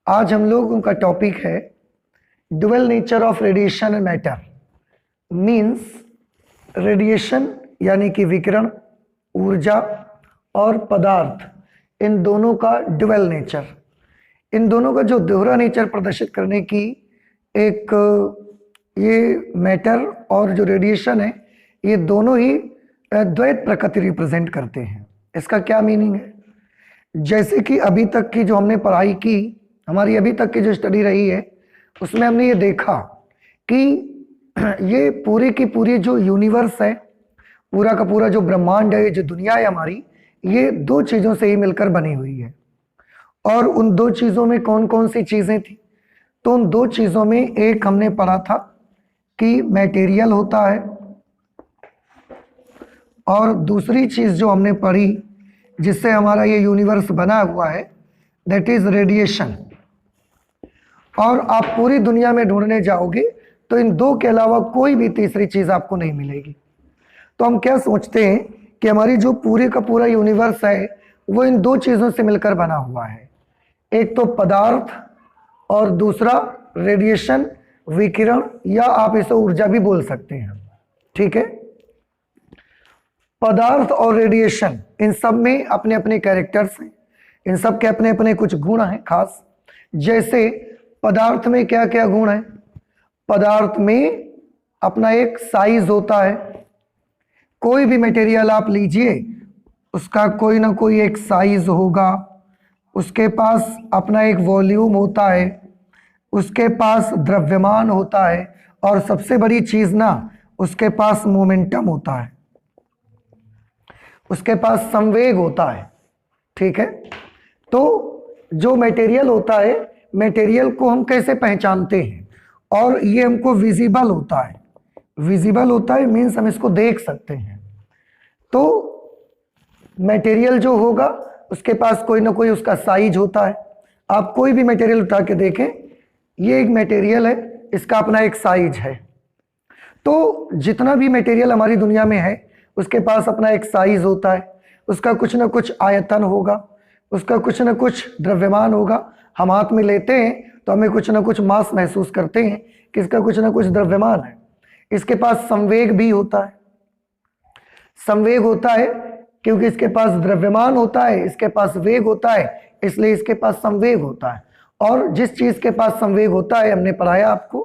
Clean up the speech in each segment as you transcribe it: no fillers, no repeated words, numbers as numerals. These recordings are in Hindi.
आज हम लोगों का टॉपिक है dual nature of radiation and matter. Means radiation यानी कि विकिरण, ऊर्जा और पदार्थ, इन दोनों का ड्यूअल नेचर, इन दोनों का जो दोहरा नेचर प्रदर्शित करने की एक ये मैटर और जो रेडिएशन है, ये दोनों ही द्वैत प्रकृति रिप्रेजेंट करते हैं। इसका क्या मीनिंग है? जैसे कि अभी तक की जो हमने पढ़ाई की, हमारी अभी तक की जो स्टडी रही है, उसमें हमने ये देखा कि ये पूरी की पूरी जो यूनिवर्स है, पूरा का पूरा जो ब्रह्मांड है, जो दुनिया है हमारी, ये दो चीज़ों से ही मिलकर बनी हुई है। और उन दो चीज़ों में कौन कौन सी चीज़ें थी? तो उन दो चीज़ों में एक हमने पढ़ा था कि मटेरियल होता है, और दूसरी चीज़ जो हमने पढ़ी जिससे हमारा ये यूनिवर्स बना हुआ है, दैट इज़ रेडिएशन। और आप पूरी दुनिया में ढूंढने जाओगे तो इन दो के अलावा कोई भी तीसरी चीज़ आपको नहीं मिलेगी। तो हम क्या सोचते हैं कि हमारी जो पूरे का पूरा यूनिवर्स है वो इन दो चीज़ों से मिलकर बना हुआ है, एक तो पदार्थ और दूसरा रेडिएशन, विकिरण, या आप इसे ऊर्जा भी बोल सकते हैं। ठीक है, पदार्थ और रेडिएशन, इन सब में अपने अपने कैरेक्टर्स हैं, इन सब के अपने अपने कुछ गुण हैं खास। जैसे पदार्थ में क्या क्या गुण है? पदार्थ में अपना एक साइज होता है। कोई भी मटेरियल आप लीजिए, उसका कोई ना कोई एक साइज होगा, उसके पास अपना एक वॉल्यूम होता है, उसके पास द्रव्यमान होता है, और सबसे बड़ी चीज़ ना, उसके पास मोमेंटम होता है, उसके पास संवेग होता है। ठीक है, तो जो मटेरियल होता है, मटेरियल को हम कैसे पहचानते हैं? और ये हमको विजिबल होता है। विजिबल होता है मीन्स हम इसको देख सकते हैं। तो मटेरियल जो होगा उसके पास कोई ना कोई उसका साइज होता है। आप कोई भी मटेरियल उठा के देखें, ये एक मटेरियल है, इसका अपना एक साइज है। तो जितना भी मटेरियल हमारी दुनिया में है उसके पास अपना एक साइज होता है, उसका कुछ ना कुछ आयतन होगा, उसका कुछ ना कुछ द्रव्यमान होगा। हम हाथ में लेते हैं तो हमें कुछ ना कुछ मास महसूस करते हैं कि इसका कुछ ना कुछ द्रव्यमान है। इसके पास संवेग भी होता है। संवेग होता है क्योंकि इसके पास द्रव्यमान होता है, इसके पास वेग होता है, इसलिए इसके पास संवेग होता है। और जिस चीज़ के पास संवेग होता है, हमने पढ़ाया आपको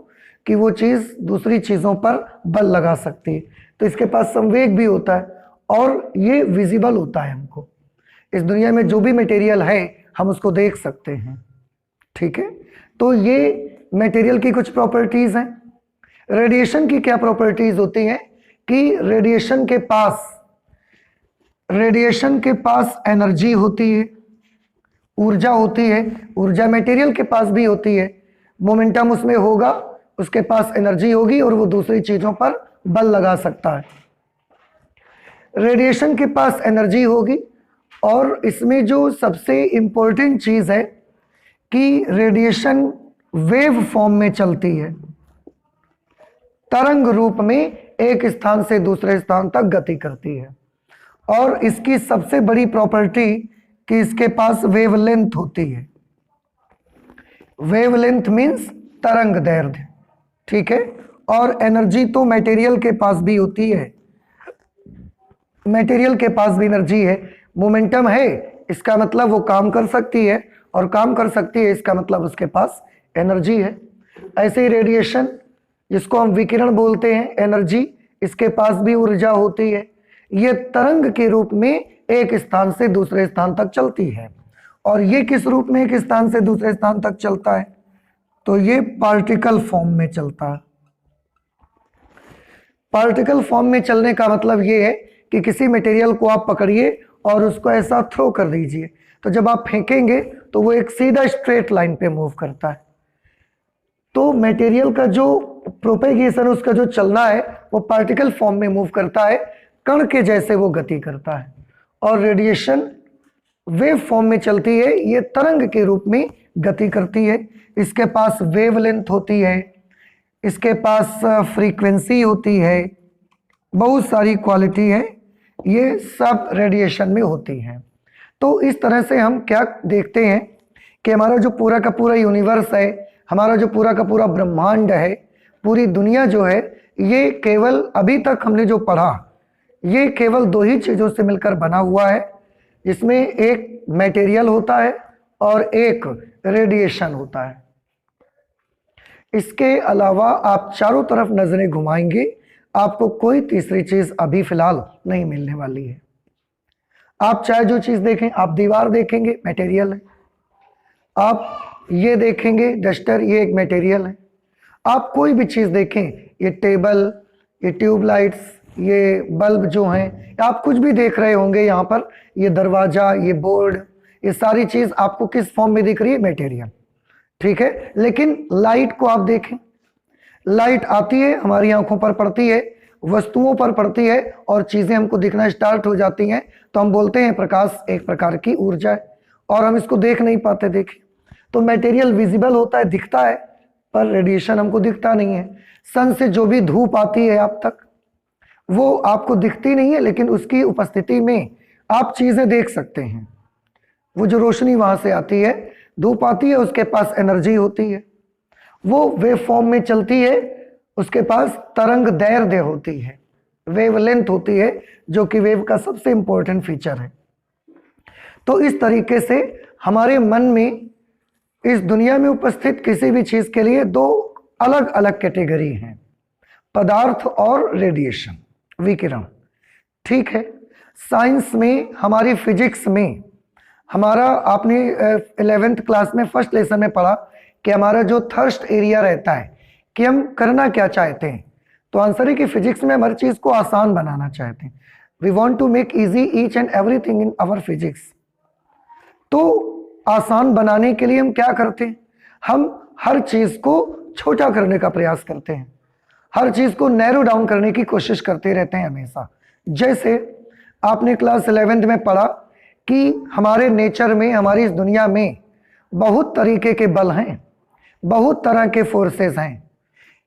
कि वो चीज़ दूसरी चीज़ों पर बल लगा सकती है, तो इसके पास संवेग भी होता है, और ये विजिबल होता है। हमको इस दुनिया में जो भी मटेरियल है हम उसको देख सकते हैं। ठीक है, तो ये मटेरियल की कुछ प्रॉपर्टीज़ हैं। रेडिएशन की क्या प्रॉपर्टीज़ होती हैं कि रेडिएशन के पास एनर्जी होती है, ऊर्जा होती है। ऊर्जा मटेरियल के पास भी होती है, मोमेंटम उसमें होगा, उसके पास एनर्जी होगी, और वो दूसरी चीज़ों पर बल लगा सकता है। रेडिएशन के पास एनर्जी होगी, और इसमें जो सबसे इम्पोर्टेंट चीज़ है कि रेडिएशन वेव फॉर्म में चलती है, तरंग रूप में एक स्थान से दूसरे स्थान तक गति करती है। और इसकी सबसे बड़ी प्रॉपर्टी कि इसके पास वेवलेंथ होती है। वेवलेंथ मीन्स तरंग दैर्ध्य। ठीक है, और एनर्जी तो मटेरियल के पास भी होती है, मटेरियल के पास भी एनर्जी है। मोमेंटम है, इसका मतलब वो काम कर सकती है, और काम कर सकती है इसका मतलब उसके पास एनर्जी है। ऐसे ही रेडिएशन, जिसको हम विकिरण बोलते हैं, एनर्जी, इसके पास भी ऊर्जा होती है। ये तरंग के रूप में एक स्थान से दूसरे स्थान तक चलती है। और ये किस रूप में एक स्थान से दूसरे स्थान तक चलता है? तो ये पार्टिकल फॉर्म में चलता है। पार्टिकल फॉर्म में चलने का मतलब ये है कि किसी मटेरियल को आप पकड़िए और उसको ऐसा थ्रो कर दीजिए, तो जब आप फेंकेंगे तो वो एक सीधा स्ट्रेट लाइन पे मूव करता है। तो मटेरियल का जो प्रोपेगेशन, उसका जो चलना है, वो पार्टिकल फॉर्म में मूव करता है, कण के जैसे वो गति करता है। और रेडिएशन वेव फॉर्म में चलती है, ये तरंग के रूप में गति करती है। इसके पास वेवलेंथ होती है, इसके पास फ्रीक्वेंसी होती है, बहुत सारी क्वालिटी है, ये सब रेडिएशन में होती हैं। तो इस तरह से हम क्या देखते हैं कि हमारा जो पूरा का पूरा यूनिवर्स है, हमारा जो पूरा का पूरा ब्रह्मांड है, पूरी दुनिया जो है, ये केवल अभी तक हमने जो पढ़ा, ये केवल दो ही चीज़ों से मिलकर बना हुआ है, जिसमें एक मटेरियल होता है और एक रेडिएशन होता है। इसके अलावा आप चारों तरफ नजरें घुमाएंगे, आपको कोई तीसरी चीज अभी फिलहाल नहीं मिलने वाली है। आप चाहे जो चीज देखें, आप दीवार देखेंगे, मटेरियल है। आप ये देखेंगे डस्टर, ये एक मटेरियल है। आप कोई भी चीज देखें, ये टेबल, ये ट्यूबलाइट्स, ये बल्ब जो हैं, आप कुछ भी देख रहे होंगे यहाँ पर, ये दरवाजा, ये बोर्ड, ये सारी चीज आपको किस फॉर्म में दिख रही है? मटेरियल, ठीक है। लेकिन लाइट को आप देखें, लाइट आती है, हमारी आंखों पर पड़ती है, वस्तुओं पर पड़ती है और चीजें हमको दिखना स्टार्ट हो जाती हैं, तो हम बोलते हैं प्रकाश एक प्रकार की ऊर्जा है और हम इसको देख नहीं पाते। देखें तो मटेरियल विजिबल होता है, दिखता है, पर रेडिएशन हमको दिखता नहीं है। सन से जो भी धूप आती है आप तक, वो आपको दिखती नहीं है, लेकिन उसकी उपस्थिति में आप चीजें देख सकते हैं। वो जो रोशनी वहां से आती है, धूप आती है, उसके पास एनर्जी होती है, वो वेव फॉर्म में चलती है, उसके पास तरंग दैर्ध्य होती है, वेव लेंथ होती है, जो कि वेव का सबसे इंपॉर्टेंट फीचर है। तो इस तरीके से हमारे मन में इस दुनिया में उपस्थित किसी भी चीज के लिए दो अलग अलग कैटेगरी हैं, पदार्थ और रेडिएशन, विकिरण, ठीक है। साइंस में, हमारी फिजिक्स में, हमारा आपने 11th क्लास में फर्स्ट लेसन में पढ़ा कि हमारा जो थर्स्ट एरिया रहता है, कि हम करना क्या चाहते हैं, तो आंसर है कि फिजिक्स में हम हर चीज को आसान बनाना चाहते हैं। We want to make easy each and everything in our physics. तो आसान बनाने के लिए हम क्या करते हैं? हम हर चीज को छोटा करने का प्रयास करते हैं, हर चीज को नैरो डाउन करने की कोशिश करते रहते हैं हमेशा। जैसे आपने क्लास 11th में पढ़ा कि हमारे नेचर में, हमारी इस दुनिया में बहुत तरीके के बल हैं, बहुत तरह के फोर्सेस हैं।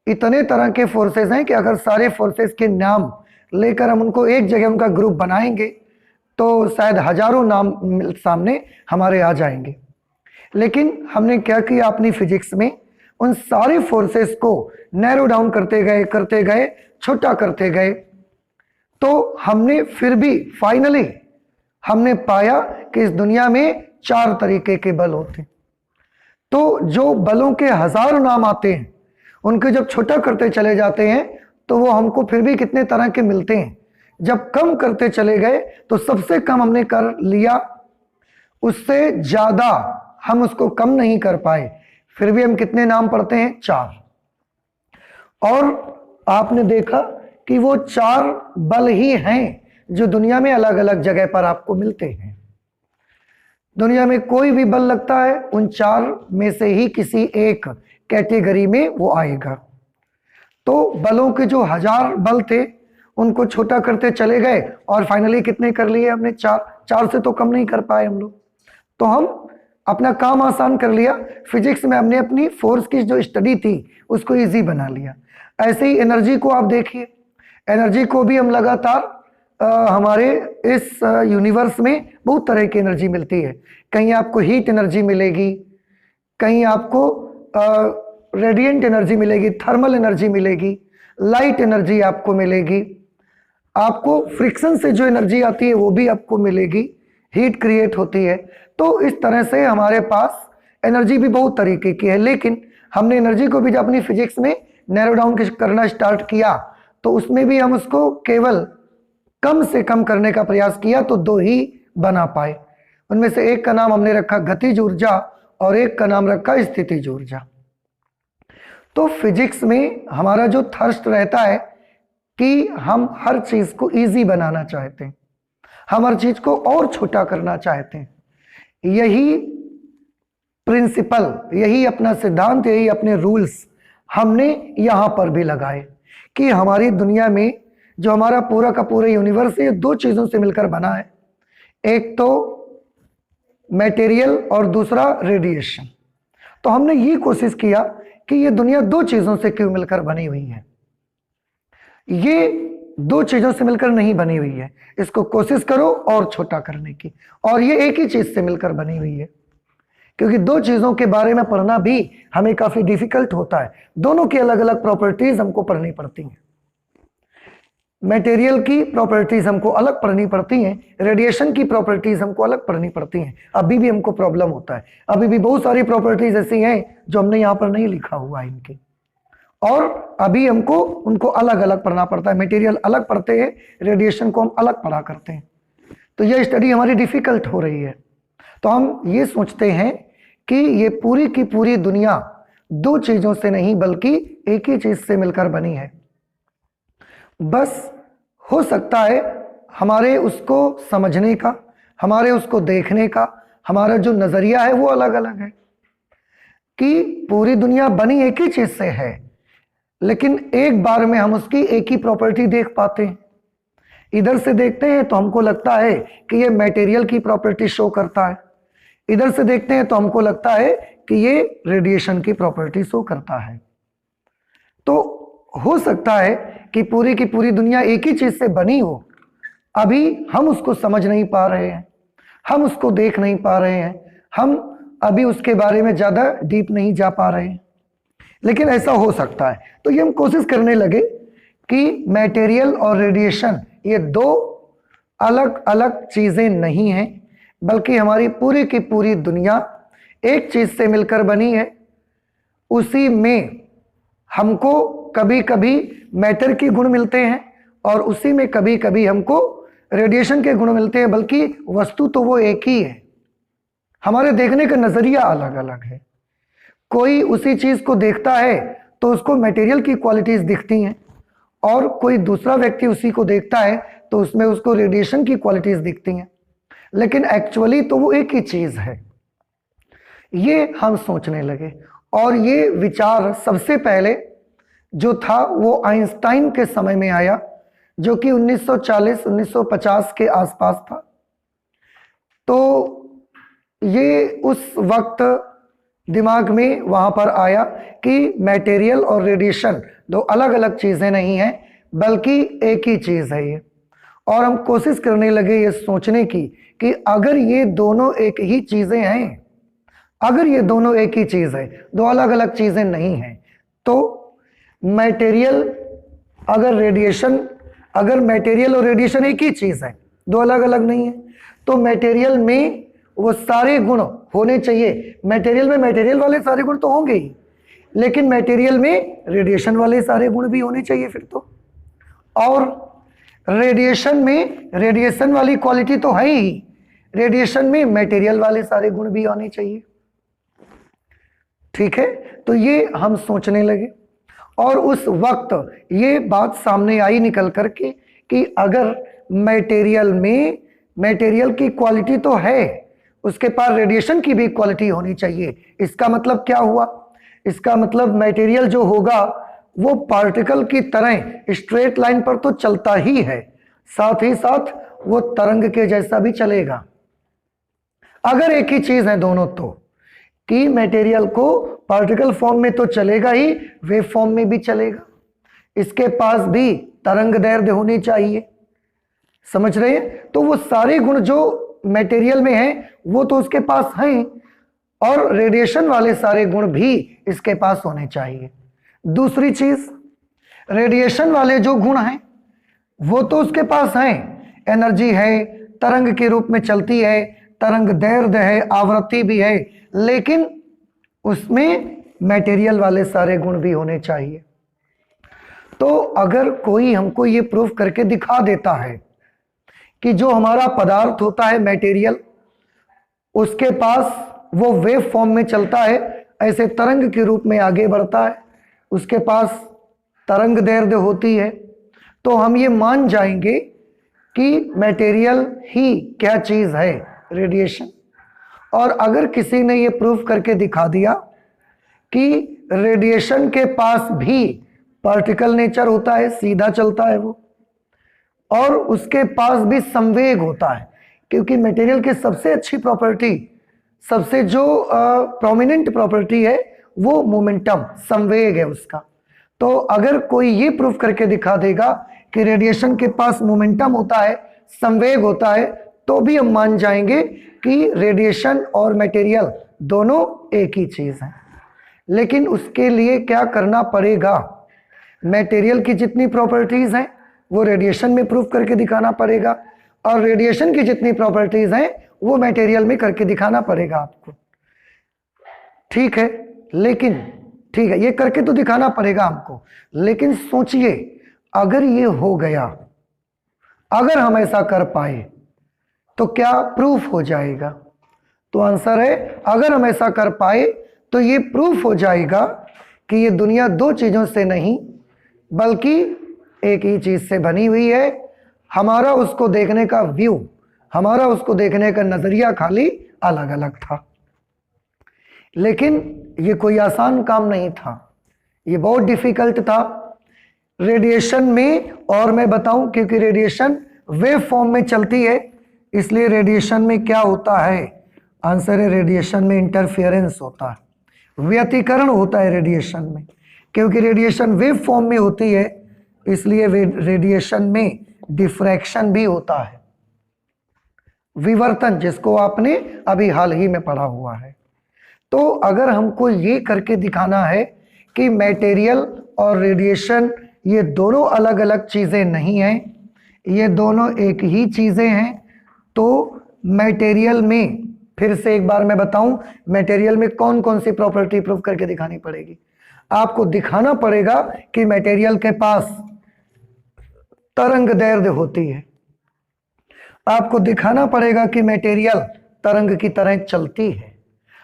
इतने तरह के फोर्सेस हैं कि अगर सारे फोर्सेस के नाम लेकर हम उनको एक जगह उनका ग्रुप बनाएंगे तो शायद हजारों नाम सामने हमारे आ जाएंगे। लेकिन हमने क्या किया अपनी फिजिक्स में? उन सारे फोर्सेस को नैरो डाउन करते गए, छोटा करते गए। तो हमने फिर भी फाइनली हमने पाया कि इस दुनिया में 4 तरीके के बल होते हैं। तो जो बलों के हजारों नाम आते हैं, उनके जब छोटा करते चले जाते हैं तो वो हमको फिर भी कितने तरह के मिलते हैं। जब कम करते चले गए तो सबसे कम हमने कर लिया, उससे ज्यादा हम उसको कम नहीं कर पाए, फिर भी हम कितने नाम पढ़ते हैं? 4। और आपने देखा कि वो 4 बल ही हैं जो दुनिया में अलग अलग जगह पर आपको मिलते हैं। दुनिया में कोई भी बल लगता है, उन 4 में से ही किसी एक कैटेगरी में वो आएगा। तो बलों के जो 1000 बल थे, उनको छोटा करते चले गए और फाइनली कितने कर लिए हमने? 4 से तो कम नहीं कर पाए हम लोग। तो हम अपना काम आसान कर लिया। फिजिक्स में हमने अपनी फोर्स की जो स्टडी थी उसको इजी बना लिया। ऐसे ही एनर्जी को आप देखिए, एनर्जी को भी हम लगातार हमारे इस यूनिवर्स में बहुत तरह की एनर्जी मिलती है। कहीं आपको हीट एनर्जी मिलेगी, कहीं आपको रेडिएंट एनर्जी मिलेगी, थर्मल एनर्जी मिलेगी, लाइट एनर्जी आपको मिलेगी, आपको फ्रिक्शन से जो एनर्जी आती है वो भी आपको मिलेगी, हीट क्रिएट होती है। तो इस तरह से हमारे पास एनर्जी भी बहुत तरीके की है। लेकिन हमने एनर्जी को भी जब अपनी फिजिक्स में नैरो डाउन करना स्टार्ट किया तो उसमें भी हम उसको केवल कम से कम करने का प्रयास किया, तो 2 ही बना पाए। उनमें से एक का नाम हमने रखा गतिज ऊर्जा और एक का नाम रखा स्थितिज ऊर्जा। तो फिजिक्स में हमारा जो थर्स्ट रहता है कि हम हर चीज को इजी बनाना चाहते हैं, हम हर चीज को और छोटा करना चाहते हैं। यही प्रिंसिपल, यही अपना सिद्धांत, यही अपने रूल्स हमने यहां पर भी लगाए कि हमारी दुनिया में जो हमारा पूरा का पूरा यूनिवर्स है, ये 2 चीजों से मिलकर बना है। एक तो मटेरियल और दूसरा रेडिएशन। तो हमने ये कोशिश किया कि ये दुनिया 2 चीजों से क्यों मिलकर बनी हुई है। ये 2 चीजों से मिलकर नहीं बनी हुई है, इसको कोशिश करो और छोटा करने की, और ये एक ही चीज से मिलकर बनी हुई है। क्योंकि दो चीज़ों के बारे में पढ़ना भी हमें काफ़ी डिफिकल्ट होता है। दोनों की अलग अलग प्रॉपर्टीज हमको पढ़नी पड़ती हैं। मटेरियल की प्रॉपर्टीज हमको अलग पढ़नी पड़ती हैं, रेडिएशन की प्रॉपर्टीज हमको अलग पढ़नी पड़ती हैं। अभी भी हमको प्रॉब्लम होता है, अभी भी बहुत सारी प्रॉपर्टीज ऐसी हैं जो हमने यहाँ पर नहीं लिखा हुआ है इनकी, और अभी हमको उनको अलग अलग पढ़ना पड़ता है। मटेरियल अलग पढ़ते हैं, रेडिएशन को हम अलग पढ़ा करते हैं। तो यह स्टडी हमारी डिफिकल्ट हो रही है। तो हम ये सोचते हैं कि ये पूरी की पूरी दुनिया दो चीजों से नहीं बल्कि एक ही चीज से मिलकर बनी है। बस हो सकता है हमारे उसको समझने का, हमारे उसको देखने का, हमारा जो नजरिया है वो अलग अलग है कि पूरी दुनिया बनी एक ही चीज से है, लेकिन एक बार में हम उसकी एक ही प्रॉपर्टी देख पाते हैं। इधर से देखते हैं तो हमको लगता है कि ये मटेरियल की प्रॉपर्टी शो करता है, इधर से देखते हैं तो हमको लगता है कि ये रेडिएशन की प्रॉपर्टी शो करता है। तो हो सकता है कि पूरी की पूरी दुनिया एक ही चीज से बनी हो, अभी हम उसको समझ नहीं पा रहे हैं, हम उसको देख नहीं पा रहे हैं, हम अभी उसके बारे में ज्यादा डीप नहीं जा पा रहे हैं, लेकिन ऐसा हो सकता है। तो ये हम कोशिश करने लगे कि मटेरियल और रेडिएशन ये दो अलग अलग चीजें नहीं हैं, बल्कि हमारी पूरी की पूरी दुनिया एक चीज से मिलकर बनी है। उसी में हमको कभी कभी मैटर के गुण मिलते हैं और उसी में कभी कभी हमको रेडिएशन के गुण मिलते हैं, बल्कि वस्तु तो वो एक ही है, हमारे देखने का नजरिया अलग अलग है। कोई उसी चीज को देखता है तो उसको मटेरियल की क्वालिटीज दिखती हैं, और कोई दूसरा व्यक्ति उसी को देखता है तो उसमें उसको रेडिएशन की क्वालिटीज दिखती हैं, लेकिन एक्चुअली तो वो एक ही चीज है। ये हम सोचने लगे, और ये विचार सबसे पहले जो था वो आइंस्टाइन के समय में आया, जो कि 1940-1950 के आसपास था। तो ये उस वक्त दिमाग में वहां पर आया कि मटेरियल और रेडिएशन दो अलग अलग चीजें नहीं हैं, बल्कि एक ही चीज है ये। और हम कोशिश करने लगे ये सोचने की कि अगर ये दोनों एक ही चीजें हैं, अगर ये दोनों एक ही चीज है, दो अलग अलग चीजें नहीं हैं, तो मटेरियल अगर मटेरियल और रेडिएशन एक ही चीज है, दो अलग अलग नहीं है, तो मटेरियल में वो सारे गुण होने चाहिए। मटेरियल में मटेरियल वाले सारे गुण तो होंगे ही, लेकिन मटेरियल में रेडिएशन वाले सारे गुण भी होने चाहिए फिर तो। और रेडिएशन में रेडिएशन वाली क्वालिटी तो है ही, रेडिएशन में मटेरियल वाले सारे गुण भी होने चाहिए। ठीक है, तो ये हम सोचने लगे, और उस वक्त ये बात सामने आई निकल करके कि अगर मटेरियल की क्वालिटी तो है, उसके पास रेडिएशन की भी क्वालिटी होनी चाहिए। इसका मतलब क्या हुआ? इसका मतलब मटेरियल जो होगा वो पार्टिकल की तरह स्ट्रेट लाइन पर तो चलता ही है, साथ ही साथ वो तरंग के जैसा भी चलेगा। अगर एक ही चीज है दोनों, तो कि मटेरियल को पार्टिकल फॉर्म में तो चलेगा ही, वेव फॉर्म में भी चलेगा। इसके पास भी तरंग दैर्ध्य होनी चाहिए, समझ रहे हैं? तो वो सारे गुण जो मटेरियल में हैं वो तो उसके पास हैं, और रेडिएशन वाले सारे गुण भी इसके पास होने चाहिए। दूसरी चीज, रेडिएशन वाले जो गुण हैं वो तो उसके पास हैं, एनर्जी है, तरंग के रूप में चलती है, तरंग दैर्ध्य है, आवृत्ति भी है, लेकिन उसमें मटेरियल वाले सारे गुण भी होने चाहिए। तो अगर कोई हमको ये प्रूफ करके दिखा देता है कि जो हमारा पदार्थ होता है मटेरियल, उसके पास वो वेव फॉर्म में चलता है, ऐसे तरंग के रूप में आगे बढ़ता है, उसके पास तरंग दैर्ध्य होती है, तो हम ये मान जाएंगे कि मटेरियल ही क्या चीज है? रेडिएशन। और अगर किसी ने ये प्रूफ करके दिखा दिया कि रेडिएशन के पास भी पार्टिकल नेचर होता है, सीधा चलता है वो, और उसके पास भी संवेग होता है, क्योंकि मटेरियल की सबसे अच्छी प्रॉपर्टी, सबसे जो प्रोमिनेंट प्रॉपर्टी है वो मोमेंटम, संवेग है उसका। तो अगर कोई ये प्रूफ करके दिखा देगा कि रेडिएशन के पास मोमेंटम होता है, संवेग होता है, तो भी हम मान जाएंगे कि रेडिएशन और मटेरियल दोनों एक ही चीज है, लेकिन उसके लिए क्या करना पड़ेगा? मटेरियल की जितनी प्रॉपर्टीज हैं वो रेडिएशन में प्रूफ करके दिखाना पड़ेगा, और रेडिएशन की जितनी प्रॉपर्टीज हैं वो मटेरियल में करके दिखाना पड़ेगा आपको। ठीक है, लेकिन ठीक है, ये करके तो दिखाना पड़ेगा हमको, लेकिन सोचिए अगर ये हो गया, अगर हम ऐसा कर पाए तो क्या प्रूफ हो जाएगा? तो आंसर है अगर हम ऐसा कर पाए तो ये प्रूफ हो जाएगा कि ये दुनिया दो चीजों से नहीं बल्कि एक ही चीज से बनी हुई है। हमारा उसको देखने का व्यू, हमारा उसको देखने का नजरिया खाली अलग अलग था। लेकिन ये कोई आसान काम नहीं था, ये बहुत डिफिकल्ट था। रेडिएशन में, और मैं बताऊं क्योंकि रेडिएशन वेव फॉर्म में चलती है, इसलिए रेडिएशन में क्या होता है? आंसर है रेडिएशन में इंटरफेरेंस होता है, व्यतिकरण होता है रेडिएशन में। क्योंकि रेडिएशन वेव फॉर्म में होती है इसलिए रेडिएशन में डिफ्रैक्शन भी होता है, विवर्तन, जिसको आपने अभी हाल ही में पढ़ा हुआ है। तो अगर हमको ये करके दिखाना है कि मटेरियल और रेडिएशन ये दोनों अलग अलग चीज़ें नहीं हैं, ये दोनों एक ही चीज़ें हैं, तो मटेरियल में, फिर से एक बार मैं बताऊं, मटेरियल में कौन कौन सी प्रॉपर्टी प्रूफ करके दिखानी पड़ेगी? आपको दिखाना पड़ेगा कि मटेरियल के पास तरंग दैर्ध्य होती है, आपको दिखाना पड़ेगा कि मटेरियल तरंग की तरह चलती है,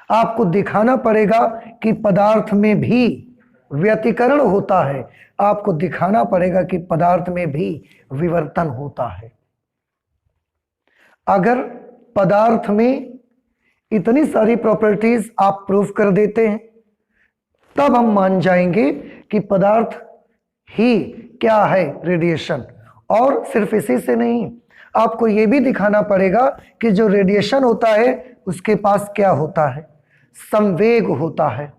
आपको दिखाना पड़ेगा कि पदार्थ में भी व्यतिकरण होता है, आपको दिखाना पड़ेगा कि पदार्थ में भी विवर्तन होता है। अगर पदार्थ में इतनी सारी प्रॉपर्टीज आप प्रूफ कर देते हैं तब हम मान जाएंगे कि पदार्थ ही क्या है? रेडिएशन। और सिर्फ इसी से नहीं, आपको यह भी दिखाना पड़ेगा कि जो रेडिएशन होता है उसके पास क्या होता है? संवेग होता है।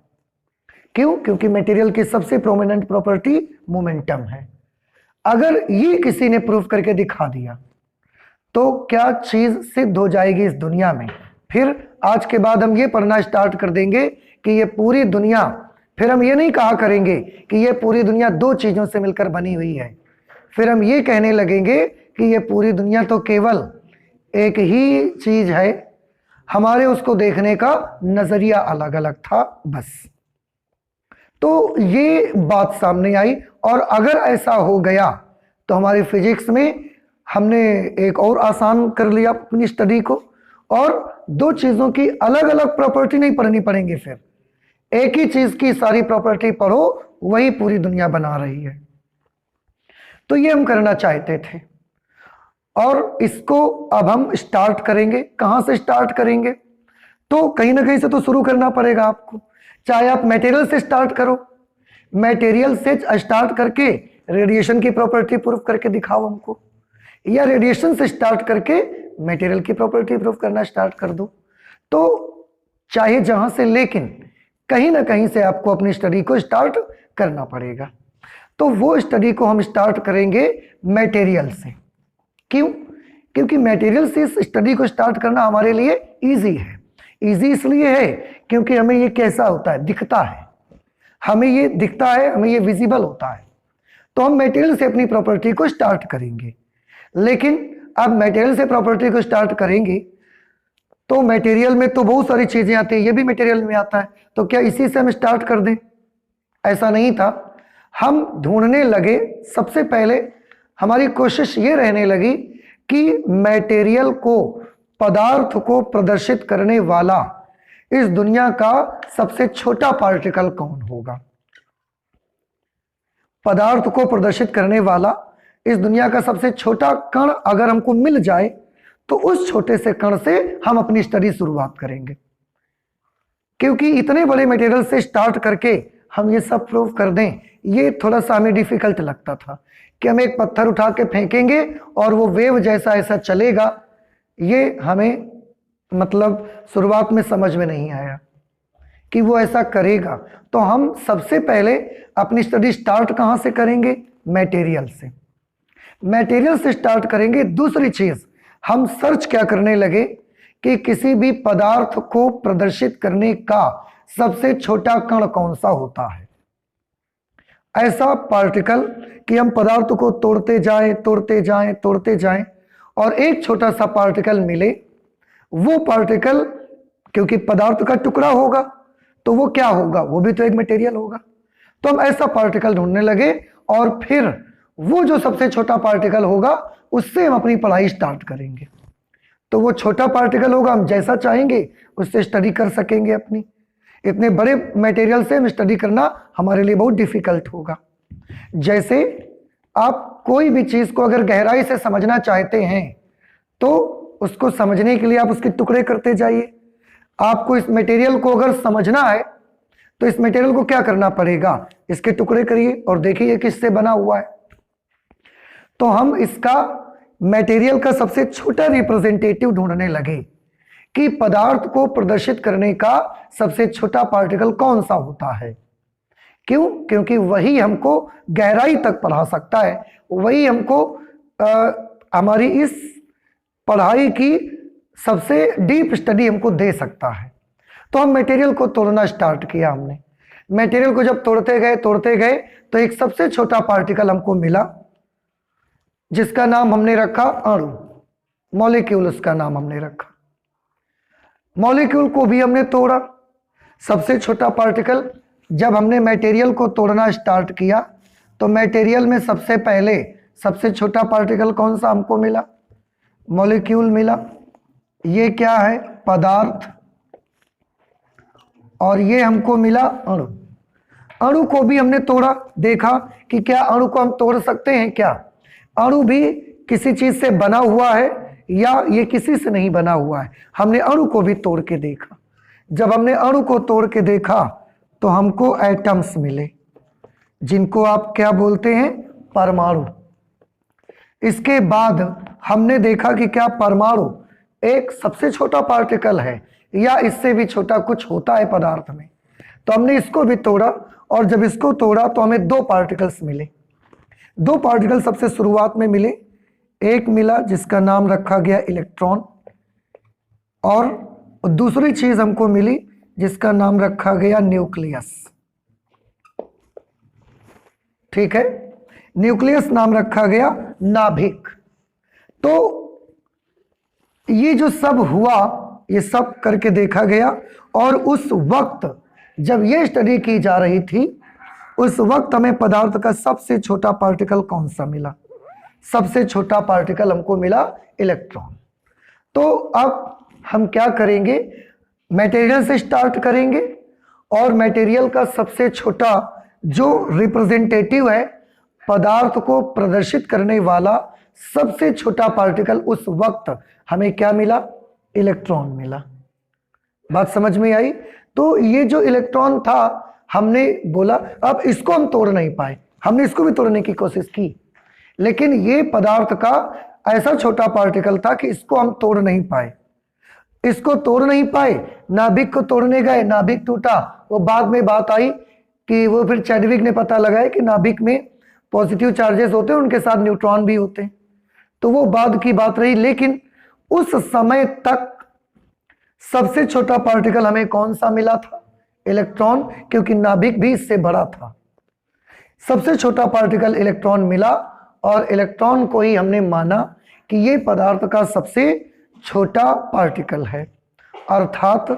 क्यों? क्योंकि मटेरियल की सबसे प्रोमिनेंट प्रॉपर्टी मोमेंटम है। अगर ये किसी ने प्रूफ करके दिखा दिया तो क्या चीज सिद्ध हो जाएगी इस दुनिया में? फिर आज के बाद हम ये पढ़ना स्टार्ट कर देंगे कि ये पूरी दुनिया, फिर हम ये नहीं कहा करेंगे कि ये पूरी दुनिया दो चीजों से मिलकर बनी हुई है, फिर हम ये कहने लगेंगे कि ये पूरी दुनिया तो केवल एक ही चीज है, हमारे उसको देखने का नजरिया अलग अलग था, बस। तो ये बात सामने आई, और अगर ऐसा हो गया तो हमारी फिजिक्स में हमने एक और आसान कर लिया अपनी स्टडी को, और दो चीजों की अलग अलग प्रॉपर्टी नहीं पढ़नी पड़ेंगी, फिर एक ही चीज की सारी प्रॉपर्टी पढ़ो, वही पूरी दुनिया बना रही है। तो ये हम करना चाहते थे, और इसको अब हम स्टार्ट करेंगे। कहां से स्टार्ट करेंगे? तो कहीं ना कहीं से तो शुरू करना पड़ेगा आपको, चाहे आप मटेरियल से स्टार्ट करो, मटेरियल से स्टार्ट करके रेडिएशन की प्रॉपर्टी प्रूफ करके दिखाओ हमको, या रेडिएशन से स्टार्ट करके मटेरियल की प्रॉपर्टी प्रूफ करना स्टार्ट कर दो। तो चाहे जहां से, लेकिन कहीं ना कहीं से आपको अपनी स्टडी को स्टार्ट करना पड़ेगा। तो वो स्टडी को हम स्टार्ट करेंगे मटेरियल से। क्यों? क्योंकि मटेरियल से इस स्टडी को स्टार्ट करना हमारे लिए इजी है। इजी इसलिए है क्योंकि हमें ये कैसा होता है? दिखता है, हमें ये दिखता है, हमें ये विजिबल होता है। तो हम मटेरियल से अपनी प्रॉपर्टी को स्टार्ट करेंगे। लेकिन अब मटेरियल से प्रॉपर्टी को स्टार्ट करेंगे तो मटेरियल में तो बहुत सारी चीजें आती है, ये भी मटेरियल में आता है, तो क्या इसी से हम स्टार्ट कर दें? ऐसा नहीं था। हम ढूंढने लगे, सबसे पहले हमारी कोशिश ये रहने लगी कि मटेरियल को, पदार्थ को प्रदर्शित करने वाला इस दुनिया का सबसे छोटा पार्टिकल कौन होगा? पदार्थ को प्रदर्शित करने वाला इस दुनिया का सबसे छोटा कण अगर हमको मिल जाए तो उस छोटे से कण से हम अपनी स्टडी शुरुआत करेंगे। क्योंकि इतने बड़े मटेरियल से स्टार्ट करके हम ये सब प्रूव कर दें, ये थोड़ा सा हमें डिफिकल्ट लगता था कि हम एक पत्थर उठा के फेंकेंगे और वो वेव जैसा ऐसा चलेगा, ये हमें मतलब शुरुआत में समझ में नहीं आया कि वो ऐसा करेगा। तो हम सबसे पहले अपनी स्टडी स्टार्ट कहाँ से करेंगे? मटेरियल से। मटेरियल से स्टार्ट करेंगे। दूसरी चीज, हम सर्च क्या करने लगे कि किसी भी पदार्थ को प्रदर्शित करने का सबसे छोटा कण कौन सा होता है। ऐसा पार्टिकल कि हम पदार्थ को तोड़ते जाएं तोड़ते जाएं तोड़ते जाएं और एक छोटा सा पार्टिकल मिले। वो पार्टिकल क्योंकि पदार्थ का टुकड़ा होगा तो वो क्या होगा, वो भी तो एक मटेरियल होगा। तो हम ऐसा पार्टिकल ढूंढने लगे और फिर वो जो सबसे छोटा पार्टिकल होगा उससे हम अपनी पढ़ाई स्टार्ट करेंगे। तो वो छोटा पार्टिकल होगा, हम जैसा चाहेंगे उससे स्टडी कर सकेंगे अपनी। इतने बड़े मटेरियल से हम स्टडी करना हमारे लिए बहुत डिफिकल्ट होगा। जैसे आप कोई भी चीज को अगर गहराई से समझना चाहते हैं तो उसको समझने के लिए आप उसके टुकड़े करते जाइए। आपको इस मटेरियल को अगर समझना है तो इस मटेरियल को क्या करना पड़ेगा, इसके टुकड़े करिए और देखिए ये किससे बना हुआ है। तो हम इसका मटेरियल का सबसे छोटा रिप्रेजेंटेटिव ढूंढने लगे कि पदार्थ को प्रदर्शित करने का सबसे छोटा पार्टिकल कौन सा होता है। क्यों? क्योंकि वही हमको गहराई तक पढ़ा सकता है, वही हमको हमारी इस पढ़ाई की सबसे डीप स्टडी हमको दे सकता है। तो हम मटेरियल को तोड़ना स्टार्ट किया। हमने मटेरियल को जब तोड़ते गए तो एक सबसे छोटा पार्टिकल हमको मिला जिसका नाम हमने रखा अणु, मॉलिक्यूल उसका नाम हमने रखा। मॉलिक्यूल को भी हमने तोड़ा, सबसे छोटा पार्टिकल। जब हमने मटेरियल को तोड़ना स्टार्ट किया तो मटेरियल में सबसे पहले सबसे छोटा पार्टिकल कौन सा हमको मिला, मॉलिक्यूल मिला। ये क्या है, पदार्थ। और ये हमको मिला अणु। अणु को भी हमने तोड़ा, देखा कि क्या अणु को हम तोड़ सकते हैं क्या, अणु भी किसी चीज से बना हुआ है या ये किसी से नहीं बना हुआ है। हमने अणु को भी तोड़ के देखा। जब हमने अणु को तोड़ के देखा तो हमको एटम्स मिले जिनको आप क्या बोलते हैं, परमाणु। इसके बाद हमने देखा कि क्या परमाणु एक सबसे छोटा पार्टिकल है या इससे भी छोटा कुछ होता है पदार्थ में। तो हमने इसको भी तोड़ा और जब इसको तोड़ा तो हमें दो पार्टिकल्स मिले। दो पार्टिकल सबसे शुरुआत में मिले, एक मिला जिसका नाम रखा गया इलेक्ट्रॉन और दूसरी चीज हमको मिली जिसका नाम रखा गया न्यूक्लियस। ठीक है, न्यूक्लियस नाम रखा गया नाभिक। तो ये जो सब हुआ ये सब करके देखा गया और उस वक्त जब ये स्टडी की जा रही थी उस वक्त हमें पदार्थ का सबसे छोटा पार्टिकल कौन सा मिला, सबसे छोटा पार्टिकल हमको मिला इलेक्ट्रॉन। तो अब हम क्या करेंगे, मटेरियल से स्टार्ट करेंगे और मटेरियल का सबसे छोटा जो रिप्रेजेंटेटिव है, पदार्थ को प्रदर्शित करने वाला सबसे छोटा पार्टिकल उस वक्त हमें क्या मिला, इलेक्ट्रॉन मिला। बात समझ में आई। तो ये जो इलेक्ट्रॉन था हमने बोला अब इसको हम तोड़ नहीं पाए, हमने इसको भी तोड़ने की कोशिश की लेकिन ये पदार्थ का ऐसा छोटा पार्टिकल था कि इसको हम तोड़ नहीं पाए। इसको तोड़ नहीं पाए, नाभिक को तोड़ने गए, नाभिक टूटा। वो बाद में बात आई कि वो फिर चैडविक ने पता लगाया कि नाभिक में पॉजिटिव चार्जेस होते हैं, उनके साथ न्यूट्रॉन भी होते हैं। तो वो बाद की बात रही, लेकिन उस समय तक सबसे छोटा पार्टिकल हमें कौन सा मिला था, इलेक्ट्रॉन, क्योंकि नाभिक भी इससे बड़ा था। सबसे छोटा पार्टिकल इलेक्ट्रॉन मिला और इलेक्ट्रॉन को ही हमने माना कि ये पदार्थ का सबसे छोटा पार्टिकल है, अर्थात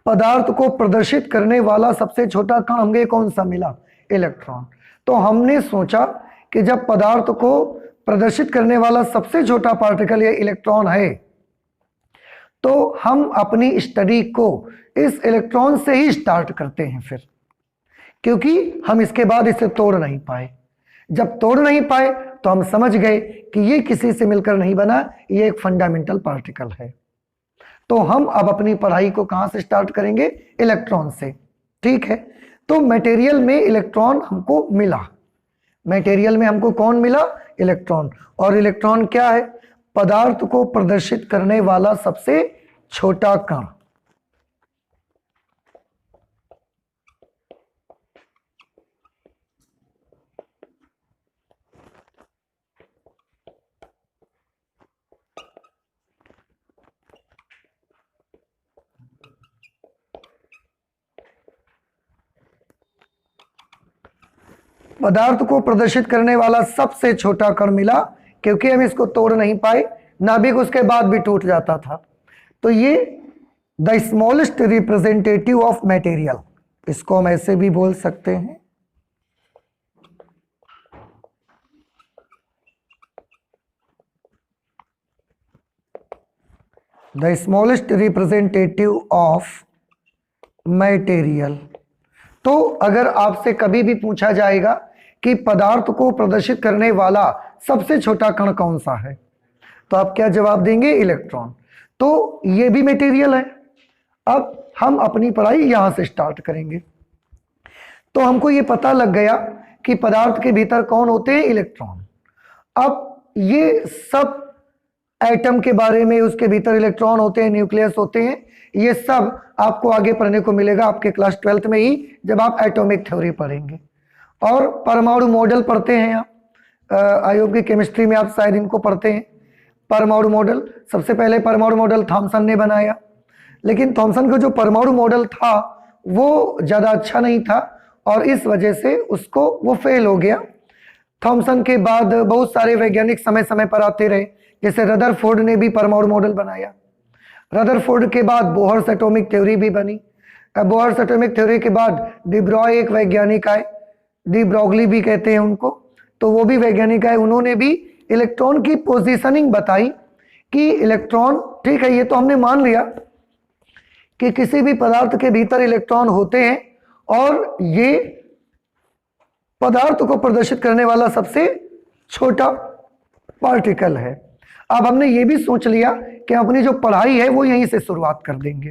पदार्थ को प्रदर्शित करने वाला सबसे छोटा कण हमें कौन सा मिला, इलेक्ट्रॉन। तो हमने सोचा कि जब पदार्थ को प्रदर्शित करने वाला सबसे छोटा पार्टिकल ये इलेक्ट्रॉन है तो हम अपनी स्टडी को इस इलेक्ट्रॉन से ही स्टार्ट करते हैं फिर, क्योंकि हम इसके बाद इसे तोड़ नहीं पाए। जब तोड़ नहीं पाए तो हम समझ गए कि ये किसी से मिलकर नहीं बना, ये एक फंडामेंटल पार्टिकल है। तो हम अब अपनी पढ़ाई को कहां से स्टार्ट करेंगे, इलेक्ट्रॉन से। ठीक है, तो मटेरियल में इलेक्ट्रॉन हमको मिला, मटेरियल में हमको कौन मिला, इलेक्ट्रॉन। और इलेक्ट्रॉन क्या है, पदार्थ को प्रदर्शित करने वाला सबसे छोटा कण। पदार्थ को प्रदर्शित करने वाला सबसे छोटा कण मिला, क्योंकि हम इसको तोड़ नहीं पाए, नाभिक उसके बाद भी टूट जाता था। तो ये the smallest representative of material, इसको हम ऐसे भी बोल सकते हैं, the smallest representative of material. तो अगर आपसे कभी भी पूछा जाएगा कि पदार्थ को प्रदर्शित करने वाला सबसे छोटा कण कौन सा है, तो आप क्या जवाब देंगे? इलेक्ट्रॉन। तो ये भी मटेरियल है। अब हम अपनी पढ़ाई यहां से स्टार्ट करेंगे। तो हमको ये पता लग गया कि पदार्थ के भीतर कौन होते हैं? इलेक्ट्रॉन। अब ये सब एटम के बारे में, उसके भीतर इलेक्ट्रॉन होते हैं, न्यूक्लियस होते हैं, ये सब आपको आगे पढ़ने को मिलेगा आपके क्लास 12th में ही, जब आप एटॉमिक थ्योरी पढ़ेंगे। और परमाणु मॉडल पढ़ते हैं आप, आयोग की केमिस्ट्री में आप शायद इनको पढ़ते हैं। परमाणु मॉडल, सबसे पहले परमाणु मॉडल थॉमसन ने बनाया, लेकिन थॉमसन का जो परमाणु मॉडल था वो ज़्यादा अच्छा नहीं था और इस वजह से उसको वो फेल हो गया। थॉमसन के बाद बहुत सारे वैज्ञानिक समय समय पर आते रहे, जैसे रदरफोर्ड ने भी परमाणु मॉडल बनाया। रदरफोर्ड के बाद बोहर्स एटॉमिक थ्योरी भी बनी। बोहर्स एटॉमिक थ्योरी के बाद डी ब्रॉय एक वैज्ञानिक आए, डी ब्रॉगली भी कहते हैं उनको, तो वो भी वैज्ञानिक आए, उन्होंने भी इलेक्ट्रॉन की पोजीशनिंग बताई कि इलेक्ट्रॉन, ठीक है ये तो हमने मान लिया कि किसी भी पदार्थ के भीतर इलेक्ट्रॉन होते हैं और ये पदार्थ को प्रदर्शित करने वाला सबसे छोटा पार्टिकल है। अब हमने ये भी सोच लिया कि अपनी जो पढ़ाई है वो यहीं से शुरुआत कर देंगे,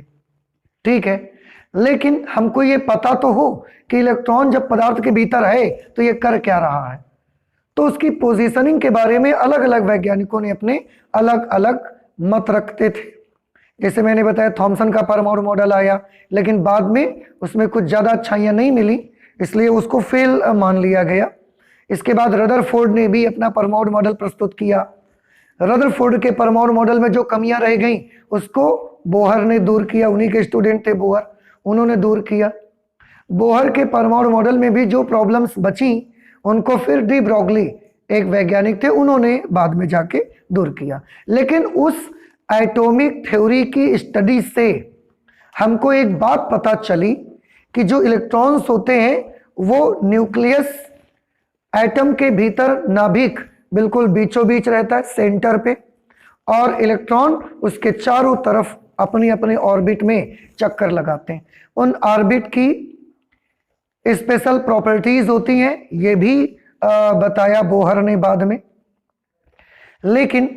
ठीक है, लेकिन हमको ये पता तो हो कि इलेक्ट्रॉन जब पदार्थ के भीतर है तो ये कर क्या रहा है। तो उसकी पोजीशनिंग के बारे में अलग अलग वैज्ञानिकों ने अपने अलग अलग मत रखते थे। जैसे मैंने बताया थॉमसन का परमाणु मॉडल आया, लेकिन बाद में उसमें कुछ ज़्यादा अच्छाइयाँ नहीं मिली, इसलिए उसको फेल मान लिया गया। इसके बाद रदरफोर्ड ने भी अपना परमाणु मॉडल प्रस्तुत किया। रदरफोर्ड के परमाणु मॉडल में जो कमियां रह गई उसको बोहर ने दूर किया, उन्हीं के स्टूडेंट थे बोहर, उन्होंने दूर किया। बोहर के परमाणु मॉडल में भी जो प्रॉब्लम्स बची उनको फिर डी ब्रॉगली एक वैज्ञानिक थे, उन्होंने बाद में जाके दूर किया। लेकिन उस एटॉमिक थ्योरी की स्टडी से हमको एक बात पता चली कि जो इलेक्ट्रॉन्स होते हैं वो न्यूक्लियस, एटम के भीतर नाभिक बिल्कुल बीचों बीच रहता है सेंटर पे, और इलेक्ट्रॉन उसके चारों तरफ अपनी अपनी ऑर्बिट में चक्कर लगाते हैं। उन ऑर्बिट की स्पेशल प्रॉपर्टीज होती हैं, ये भी बताया बोहर ने बाद में। लेकिन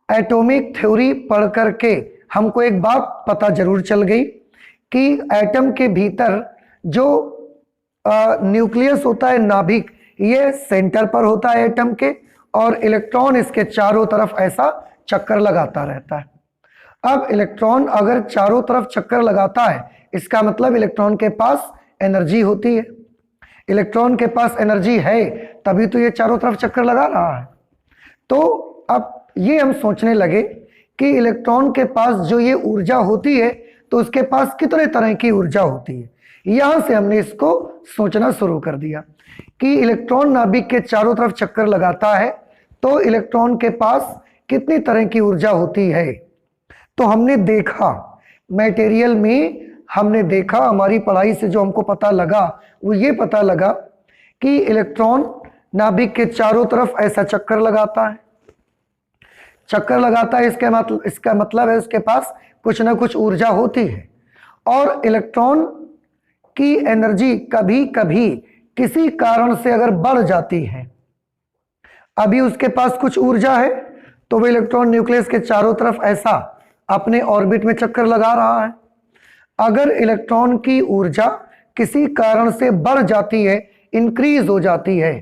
एटॉमिक थ्योरी पढ़ करके हमको एक बात पता जरूर चल गई कि एटम के भीतर जो न्यूक्लियस होता है, नाभिक, ये सेंटर पर होता है एटम के, और इलेक्ट्रॉन इसके चारों तरफ ऐसा चक्कर लगाता रहता है। अब इलेक्ट्रॉन अगर चारों तरफ चक्कर लगाता है, इसका मतलब इलेक्ट्रॉन के पास एनर्जी होती है। इलेक्ट्रॉन के पास एनर्जी है तभी तो ये चारों तरफ चक्कर लगा रहा है। तो अब ये हम सोचने लगे कि इलेक्ट्रॉन के पास जो ये ऊर्जा होती है तो उसके पास कितने तरह की ऊर्जा होती है। यहां से हमने इसको सोचना शुरू कर दिया कि इलेक्ट्रॉन नाभिक के चारों तरफ चक्कर लगाता है तो इलेक्ट्रॉन के पास कितनी तरह की ऊर्जा होती है। तो हमने देखा मटेरियल में, हमने देखा, हमारी पढ़ाई से जो हमको पता लगा वो ये पता लगा कि इलेक्ट्रॉन नाभिक के चारों तरफ ऐसा चक्कर लगाता है। चक्कर लगाता है इसका मतलब है उसके पास कुछ ना कुछ ऊर्जा होती है, और इलेक्ट्रॉन की एनर्जी कभी कभी किसी कारण से अगर बढ़ जाती है, अभी उसके पास कुछ ऊर्जा है तो वो इलेक्ट्रॉन न्यूक्लियस के चारों तरफ ऐसा अपने ऑर्बिट में चक्कर लगा रहा है। अगर इलेक्ट्रॉन की ऊर्जा किसी कारण से बढ़ जाती है, इंक्रीज हो जाती है,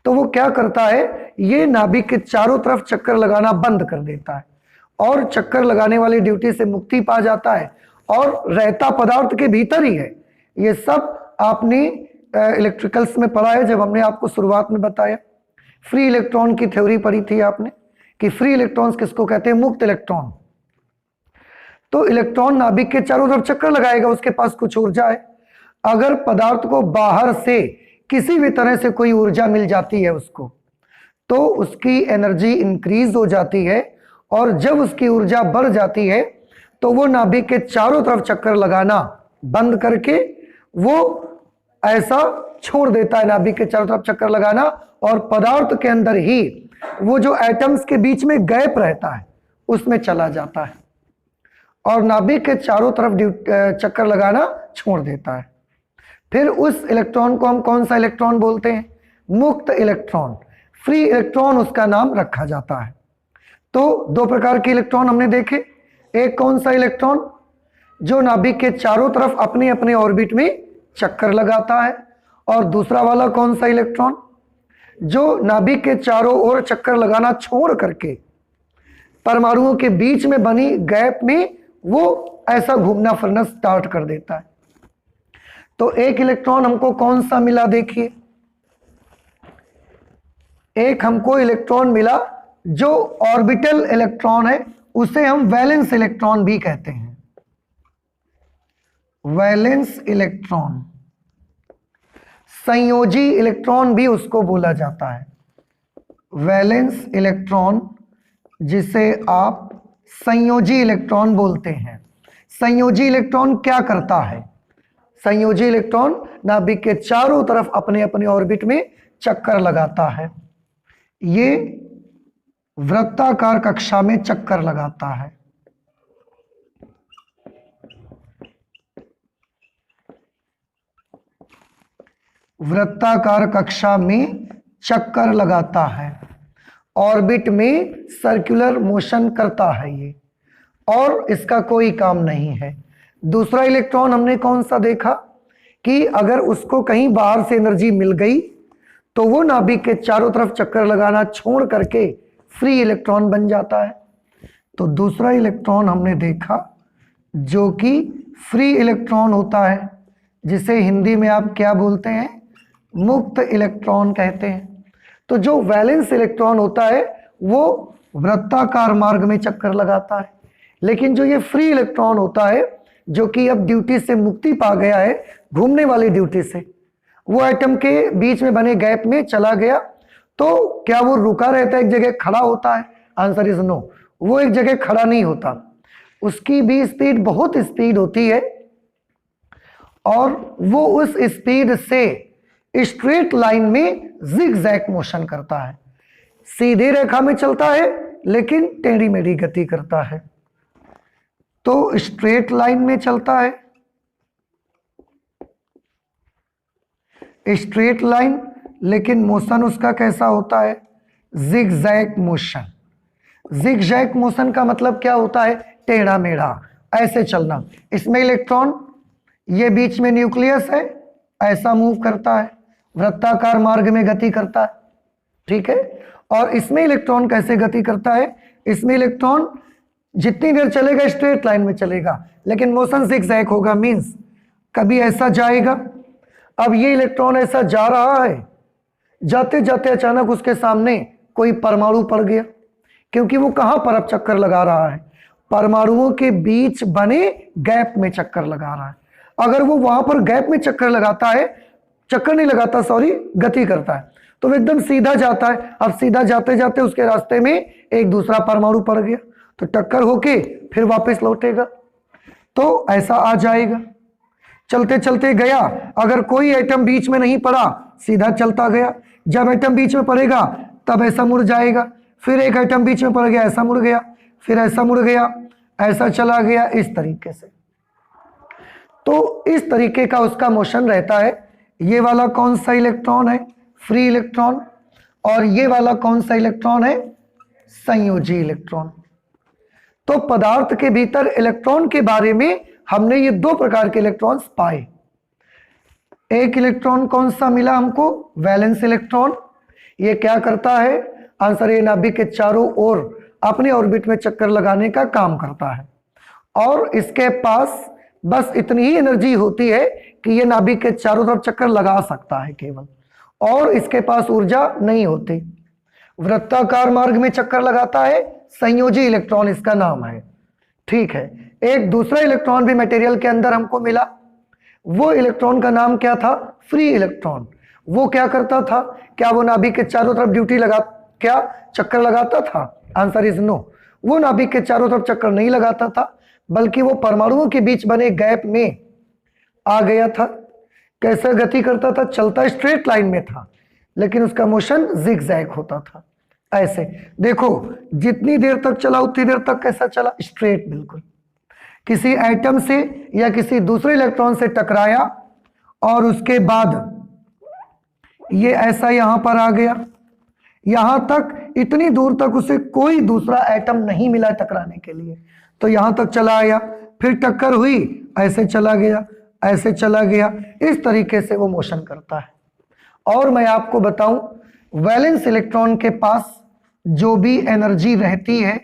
तो वो क्या करता है, ये नाभिक के चारों तरफ चक्कर लगाना बंद कर देता है और चक्कर लगाने वाली ड्यूटी से मुक्ति पा जाता है और रहता पदार्थ के भीतर ही है। ये सब आपने इलेक्ट्रिकल्स में पढ़ा है, जब हमने आपको शुरुआत में बताया। फ्री इलेक्ट्रॉन की थ्योरी पढ़ी थी आपने कि फ्री इलेक्ट्रॉन्स किसको कहते हैं, मुक्त इलेक्ट्रॉन। तो इलेक्ट्रॉन नाभिक के चारों तरफ चक्कर लगाएगा, उसके पास कुछ ऊर्जा है। अगर पदार्थ को बाहर से किसी भी तरह से कोई ऊर्जा मिल जाती है उसको, तो उसकी एनर्जी इंक्रीज हो जाती है, और जब उसकी ऊर्जा बढ़ जाती है तो वो नाभिक के चारों तरफ चक्कर लगाना बंद करके वो ऐसा छोड़ देता है, नाभिक के चारों तरफ चक्कर लगाना, और पदार्थ के अंदर ही वो जो एटम्स के बीच में गैप रहता है उसमें चला जाता है और नाभिक के चारों तरफ चक्कर लगाना छोड़ देता है। फिर उस इलेक्ट्रॉन को हम कौन सा इलेक्ट्रॉन बोलते हैं? मुक्त इलेक्ट्रॉन, फ्री इलेक्ट्रॉन उसका नाम रखा जाता है। तो दो प्रकार के इलेक्ट्रॉन हमने देखे, एक कौन सा इलेक्ट्रॉन जो नाभिक के चारों तरफ अपने अपने ऑर्बिट में चक्कर लगाता है, और दूसरा वाला कौन सा इलेक्ट्रॉन जो नाभिक के चारों ओर चक्कर लगाना छोड़ करके परमाणुओं के बीच में बनी गैप में वो ऐसा घूमना फिरना स्टार्ट कर देता है। तो एक इलेक्ट्रॉन हमको कौन सा मिला? देखिए, एक हमको इलेक्ट्रॉन मिला जो ऑर्बिटल इलेक्ट्रॉन है, उसे हम वैलेंस इलेक्ट्रॉन भी कहते हैं। वैलेंस इलेक्ट्रॉन, संयोजी इलेक्ट्रॉन भी उसको बोला जाता है। वैलेंस इलेक्ट्रॉन जिसे आप संयोजी इलेक्ट्रॉन बोलते हैं। संयोजी इलेक्ट्रॉन क्या करता है? संयोजी इलेक्ट्रॉन नाभिक के चारों तरफ अपने अपने ऑर्बिट में चक्कर लगाता है। ये वृत्ताकार कक्षा में चक्कर लगाता है। वृत्ताकार कक्षा में चक्कर लगाता है, ऑर्बिट में सर्कुलर मोशन करता है ये, और इसका कोई काम नहीं है। दूसरा इलेक्ट्रॉन हमने कौन सा देखा कि अगर उसको कहीं बाहर से एनर्जी मिल गई तो वो नाभिक के चारों तरफ चक्कर लगाना छोड़ करके फ्री इलेक्ट्रॉन बन जाता है। तो दूसरा इलेक्ट्रॉन हमने देखा जो कि फ्री इलेक्ट्रॉन होता है, जिसे हिंदी में आप क्या बोलते हैं? मुक्त इलेक्ट्रॉन कहते हैं। तो जो वैलेंस इलेक्ट्रॉन होता है वो वृत्ताकार मार्ग में चक्कर लगाता है, लेकिन जो ये फ्री इलेक्ट्रॉन होता है जो कि अब ड्यूटी से मुक्ति पा गया है, घूमने वाली ड्यूटी से, वो एटम के बीच में बने गैप में चला गया, तो क्या वो रुका रहता है, एक जगह खड़ा होता है? आंसर इज नो, वो एक जगह खड़ा नहीं होता। उसकी भी स्पीड बहुत स्पीड होती है और वो उस स्पीड से स्ट्रेट लाइन में जिगजैग मोशन करता है। सीधी रेखा में चलता है लेकिन टेढ़ी मेढ़ी गति करता है। तो स्ट्रेट लाइन में चलता है, स्ट्रेट लाइन, लेकिन मोशन उसका कैसा होता है? Zigzag motion. जिगजैग मोशन का मतलब क्या होता है? टेढ़ा मेढ़ा ऐसे चलना। इसमें इलेक्ट्रॉन, ये बीच में न्यूक्लियस है, ऐसा मूव करता है, वृत्ताकार मार्ग में गति करता है, ठीक है। और इसमें इलेक्ट्रॉन कैसे गति करता है? इसमें इलेक्ट्रॉन जितनी देर चलेगा स्ट्रेट लाइन में चलेगा, लेकिन मोशन जिगजैग होगा, मींस कभी ऐसा जाएगा। अब ये इलेक्ट्रॉन ऐसा जा रहा है, जाते जाते अचानक उसके सामने कोई परमाणु पड़ गया, क्योंकि वो कहां पर अब चक्कर लगा रहा है? परमाणुओं के बीच बने गैप में चक्कर लगा रहा है। अगर वो वहां पर गैप में चक्कर लगाता है, चक्कर नहीं लगाता, सॉरी, गति करता है, तो वो एकदम सीधा जाता है। अब सीधा जाते जाते उसके रास्ते में एक दूसरा परमाणु पड़ गया, तो टक्कर होके फिर वापस लौटेगा, तो ऐसा आ जाएगा। चलते चलते गया, अगर कोई एटम बीच में नहीं पड़ा, सीधा चलता गया, जब एटम बीच में पड़ेगा तब ऐसा मुड़ जाएगा, फिर एक एटम बीच में पड़ गया, ऐसा मुड़ गया, फिर ऐसा मुड़ गया, ऐसा चला गया, इस तरीके से। तो इस तरीके का उसका मोशन रहता है। ये वाला कौन सा इलेक्ट्रॉन है? Free electron. और ये वाला कौन सा इलेक्ट्रॉन है? संयोजी इलेक्ट्रॉन। तो पदार्थ के भीतर इलेक्ट्रॉन के बारे में हमने ये दो प्रकार के इलेक्ट्रॉन्स पाए। एक इलेक्ट्रॉन कौन सा मिला हमको? Valence electron. ये क्या करता है? आंसर ये नाभिक के चारों ओर अपने ऑर्बिट में चक्कर लगाने का काम करता है, और इसके पास बस इतनी ही एनर्जी होती है कि ये नाभिक के चारों तरफ चक्कर लगा सकता है केवल, और इसके पास ऊर्जा नहीं होती। वृत्ताकार मार्ग में चक्कर लगाता है, संयोजी इलेक्ट्रॉन इसका नाम है, ठीक है। एक दूसरा इलेक्ट्रॉन भी मटेरियल के अंदर हमको मिला, वो इलेक्ट्रॉन का नाम क्या था? Free electron. वो क्या करता था? क्या वो नाभिक के चारों तरफ क्या चक्कर लगाता था? Answer is no. वो नाभिक के चारों तरफ चक्कर नहीं लगाता था, बल्कि वो परमाणुओं के बीच बने गैप में आ गया था। कैसे गति करता था? चलता स्ट्रेट लाइन में था, लेकिन उसका मोशन जिगजैग होता था। ऐसे देखो, जितनी देर तक चला उतनी देर तक कैसा चला? स्ट्रेट, बिल्कुल। किसी एटम से या किसी दूसरे इलेक्ट्रॉन से टकराया और उसके बाद ये ऐसा यहां पर आ गया, यहां तक, इतनी दूर तक उसे कोई दूसरा एटम नहीं मिला टकराने के लिए, तो यहां तक चला आया, फिर टक्कर हुई, ऐसे चला गया, ऐसे चला गया। इस तरीके से वो मोशन करता है। और मैं आपको बताऊं, वैलेंस इलेक्ट्रॉन के पास जो भी एनर्जी रहती है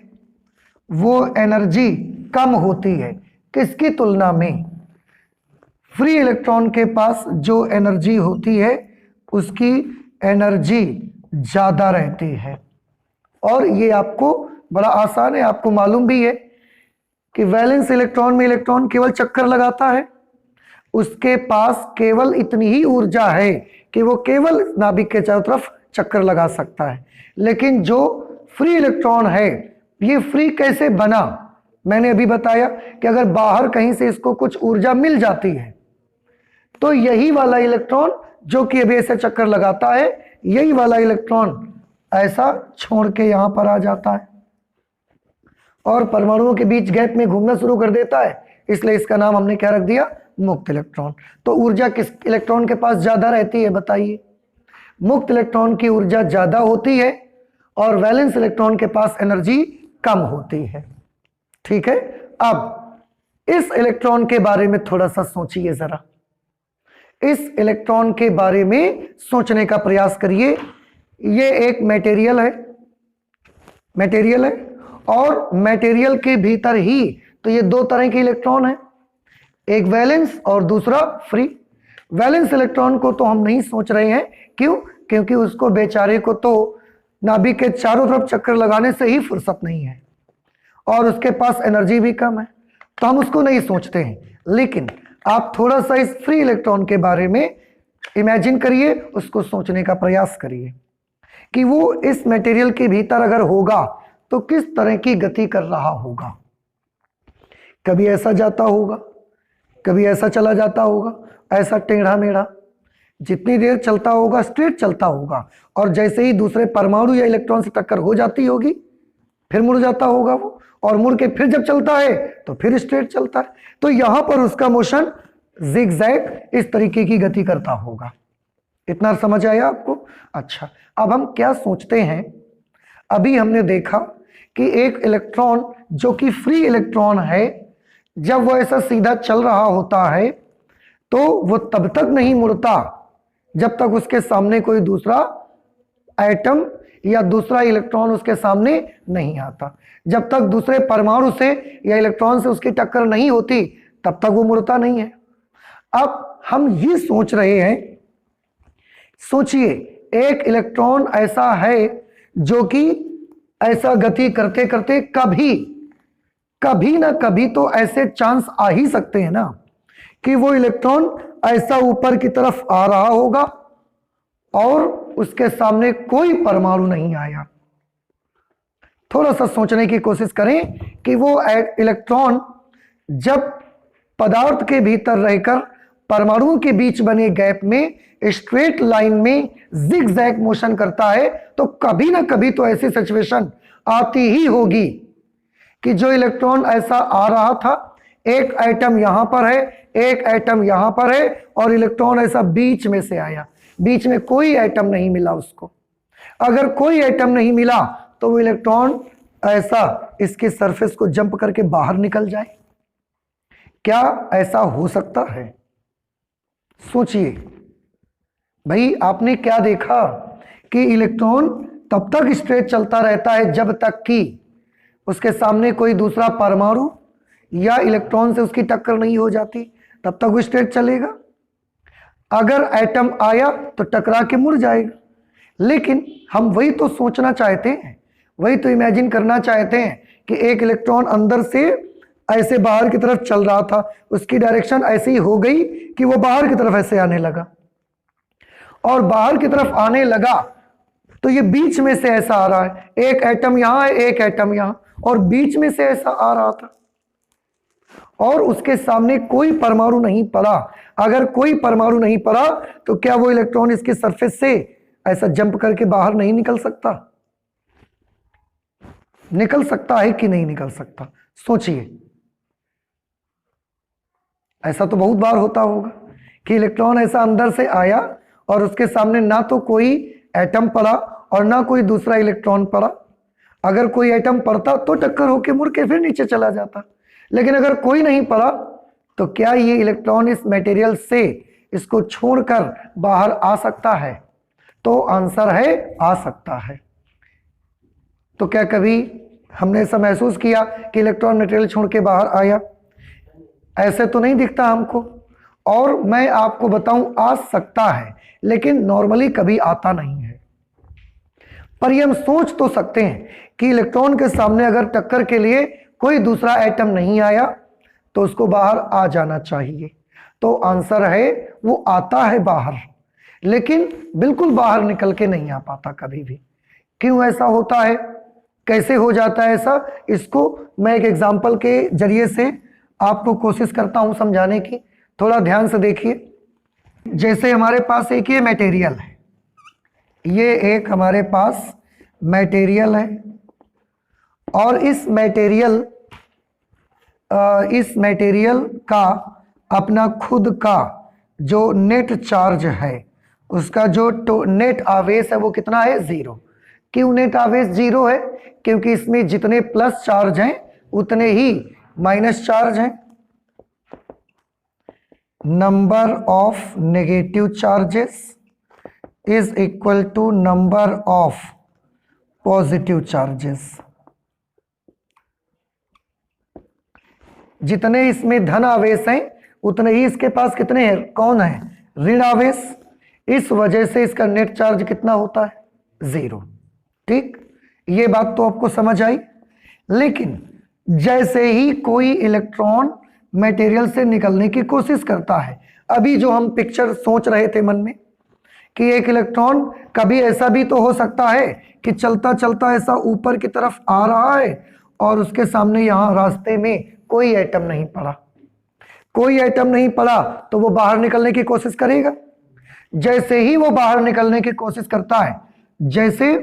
वो एनर्जी कम होती है। किसकी तुलना में? फ्री इलेक्ट्रॉन के पास जो एनर्जी होती है उसकी एनर्जी ज्यादा रहती है। और ये आपको बड़ा आसान है, आपको मालूम भी है कि वैलेंस इलेक्ट्रॉन में इलेक्ट्रॉन केवल चक्कर लगाता है, उसके पास केवल इतनी ही ऊर्जा है कि वो केवल नाभिक के चारों तरफ चक्कर लगा सकता है। लेकिन जो फ्री इलेक्ट्रॉन है, ये फ्री कैसे बना? मैंने अभी बताया कि अगर बाहर कहीं से इसको कुछ ऊर्जा मिल जाती है तो यही वाला इलेक्ट्रॉन जो कि अभी ऐसे चक्कर लगाता है, यही वाला इलेक्ट्रॉन ऐसा छोड़ के यहां पर आ जाता है और परमाणुओं के बीच गैप में घूमना शुरू कर देता है। इसलिए इसका नाम हमने क्या रख दिया? मुक्त इलेक्ट्रॉन। तो ऊर्जा किस इलेक्ट्रॉन के पास ज्यादा रहती है? बताइए। मुक्त इलेक्ट्रॉन की ऊर्जा ज्यादा होती है और वैलेंस इलेक्ट्रॉन के पास एनर्जी कम होती है। ठीक है। अब इस इलेक्ट्रॉन के बारे में थोड़ा सा सोचिए जरा, इस इलेक्ट्रॉन के बारे में सोचने का प्रयास करिए। ये एक मटेरियल है और मटेरियल के भीतर ही तो ये दो तरह के इलेक्ट्रॉन हैं, एक वैलेंस और दूसरा फ्री। वैलेंस इलेक्ट्रॉन को तो हम नहीं सोच रहे हैं, क्यों? क्योंकि उसको बेचारे को तो नाभिक के चारों तरफ चक्कर लगाने से ही फुर्सत नहीं है और उसके पास एनर्जी भी कम है, तो हम उसको नहीं सोचते हैं। लेकिन आप थोड़ा सा इस फ्री इलेक्ट्रॉन के बारे में इमेजिन करिए, उसको सोचने का प्रयास करिए कि वो इस मटेरियल के भीतर अगर होगा तो किस तरह की गति कर रहा होगा। कभी ऐसा जाता होगा, कभी ऐसा चला जाता होगा, ऐसा टेढ़ा मेढ़ा। जितनी देर चलता होगा स्ट्रेट चलता होगा, और जैसे ही दूसरे परमाणु या इलेक्ट्रॉन से टक्कर हो जाती होगी फिर मुड़ जाता होगा वो, और मुड़ के फिर जब चलता है तो फिर स्ट्रेट चलता है। तो यहां पर उसका मोशन जिगजैग इस तरीके की गति करता होगा। इतना समझ आया आपको? अच्छा, अब हम क्या सोचते हैं, अभी हमने देखा कि एक इलेक्ट्रॉन जो कि फ्री इलेक्ट्रॉन है, जब वो ऐसा सीधा चल रहा होता है तो वो तब तक नहीं मुड़ता जब तक उसके सामने कोई दूसरा एटम या दूसरा इलेक्ट्रॉन उसके सामने नहीं आता। जब तक दूसरे परमाणु से या इलेक्ट्रॉन से उसकी टक्कर नहीं होती तब तक वो मुड़ता नहीं है। अब हम ये सोच रहे हैं, सोचिए एक इलेक्ट्रॉन ऐसा है जो कि ऐसा गति करते करते कभी ना कभी तो ऐसे चांस आ ही सकते हैं ना कि वो इलेक्ट्रॉन ऐसा ऊपर की तरफ आ रहा होगा और उसके सामने कोई परमाणु नहीं आया। थोड़ा सा सोचने की कोशिश करें कि वो इलेक्ट्रॉन जब पदार्थ के भीतर रहकर परमाणुओं के बीच बने गैप में स्ट्रेट लाइन में जिगजैग मोशन करता है तो कभी ना कभी तो ऐसी सिचुएशन आती ही होगी कि जो इलेक्ट्रॉन ऐसा आ रहा था, एक एटम यहां पर है, एक एटम यहां पर है, और इलेक्ट्रॉन ऐसा बीच में से आया, बीच में कोई एटम नहीं मिला उसको। अगर कोई एटम नहीं मिला तो वो इलेक्ट्रॉन ऐसा इसके सरफेस को जंप करके बाहर निकल जाए। क्या ऐसा हो सकता है? सोचिए भाई, आपने क्या देखा कि इलेक्ट्रॉन तब तक स्ट्रेट चलता रहता है जब तक कि उसके सामने कोई दूसरा परमाणु या इलेक्ट्रॉन से उसकी टक्कर नहीं हो जाती, तब तक वो स्ट्रेट चलेगा। अगर एटम आया तो टकरा के मुड़ जाएगा। लेकिन हम वही तो सोचना चाहते हैं, वही तो इमेजिन करना चाहते हैं कि एक इलेक्ट्रॉन अंदर से ऐसे बाहर की तरफ चल रहा था, उसकी डायरेक्शन ऐसी हो गई कि वो बाहर की तरफ ऐसे आने लगा, और बाहर की तरफ आने लगा तो ये बीच में से ऐसा आ रहा है, एक एटम यहां है, एक एटम यहां, और बीच में से ऐसा आ रहा था और उसके सामने कोई परमाणु नहीं पड़ा। अगर कोई परमाणु नहीं पड़ा तो क्या वो इलेक्ट्रॉन इसके सरफेस से ऐसा जंप करके बाहर नहीं निकल सकता? निकल सकता है कि नहीं निकल सकता? सोचिए। ऐसा तो बहुत बार होता होगा कि इलेक्ट्रॉन ऐसा अंदर से आया और उसके सामने ना तो कोई एटम पड़ा और ना कोई दूसरा इलेक्ट्रॉन पड़ा। अगर कोई एटम पड़ता तो टक्कर होके मुड़ के फिर नीचे चला जाता, लेकिन अगर कोई नहीं पड़ा तो क्या ये इलेक्ट्रॉन इस मटेरियल से इसको छोड़कर बाहर आ सकता है? तो आंसर है आ सकता है। तो क्या कभी हमने ऐसा महसूस किया कि इलेक्ट्रॉन मटेरियल छोड़ के बाहर आया? ऐसे तो नहीं दिखता हमको। और मैं आपको बताऊं, आ सकता है लेकिन नॉर्मली कभी आता नहीं है। पर ये हम सोच तो सकते हैं कि इलेक्ट्रॉन के सामने अगर टक्कर के लिए कोई दूसरा एटम नहीं आया तो उसको बाहर आ जाना चाहिए। तो आंसर है वो आता है बाहर, लेकिन बिल्कुल बाहर निकल के नहीं आ पाता कभी भी। क्यों ऐसा होता है? कैसे हो जाता है ऐसा? इसको मैं एक एग्जाम्पल के जरिए से आपको कोशिश करता हूं समझाने की। थोड़ा ध्यान से देखिए। जैसे हमारे पास एक ये मटेरियल है, ये एक हमारे पास मटेरियल है और इस मटेरियल का अपना खुद का जो नेट चार्ज है, उसका जो नेट आवेश है वो कितना है? 0। क्यों नेट आवेश 0 है? क्योंकि इसमें जितने प्लस चार्ज हैं उतने ही माइनस चार्ज हैं। Number of negative charges is equal to number of positive charges. जितने इसमें धन आवेश हैं उतने ही इसके पास कितने हैं? कौन है? ऋण आवेश। इस वजह से इसका नेट चार्ज कितना होता है? 0। ठीक, ये बात तो आपको समझ आई। लेकिन जैसे ही कोई इलेक्ट्रॉन मटेरियल से निकलने की कोशिश करता है, अभी जो हम पिक्चर सोच रहे थे मन में कि एक इलेक्ट्रॉन कभी ऐसा भी तो हो सकता है कि चलता चलता ऐसा ऊपर की तरफ आ रहा है और उसके सामने यहां रास्ते में कोई एटम नहीं पड़ा। कोई एटम नहीं पड़ा तो वो बाहर निकलने की कोशिश करेगा। जैसे ही वो बाहर निकलने की कोशिश करता है, जैसे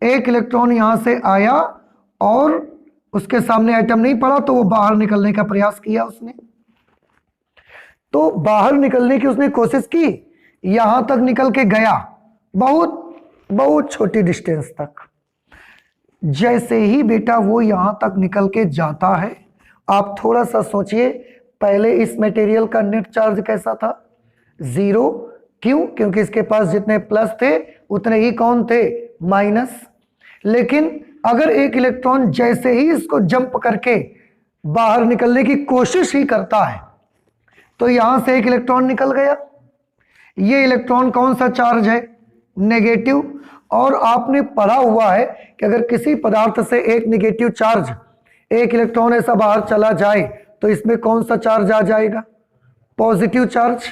एक इलेक्ट्रॉन यहां से आया और उसके सामने एटम नहीं पड़ा तो वो बाहर निकलने का प्रयास किया उसने। तो बाहर निकलने की उसने कोशिश की, यहां तक निकल के गया, बहुत बहुत छोटी डिस्टेंस तक। जैसे ही बेटा वो यहां तक निकल के जाता है, आप थोड़ा सा सोचिए, पहले इस मटेरियल का नेट चार्ज कैसा था? 0। क्यों? क्योंकि इसके पास जितने प्लस थे उतने ही कौन थे? माइनस। लेकिन अगर एक इलेक्ट्रॉन जैसे ही इसको जंप करके बाहर निकलने की कोशिश ही करता है तो यहां से एक इलेक्ट्रॉन निकल गया। ये इलेक्ट्रॉन कौन सा चार्ज है? नेगेटिव। और आपने पढ़ा हुआ है कि अगर किसी पदार्थ से एक नेगेटिव चार्ज, एक इलेक्ट्रॉन ऐसा बाहर चला जाए तो इसमें कौन सा चार्ज आ जाएगा? Positive charge.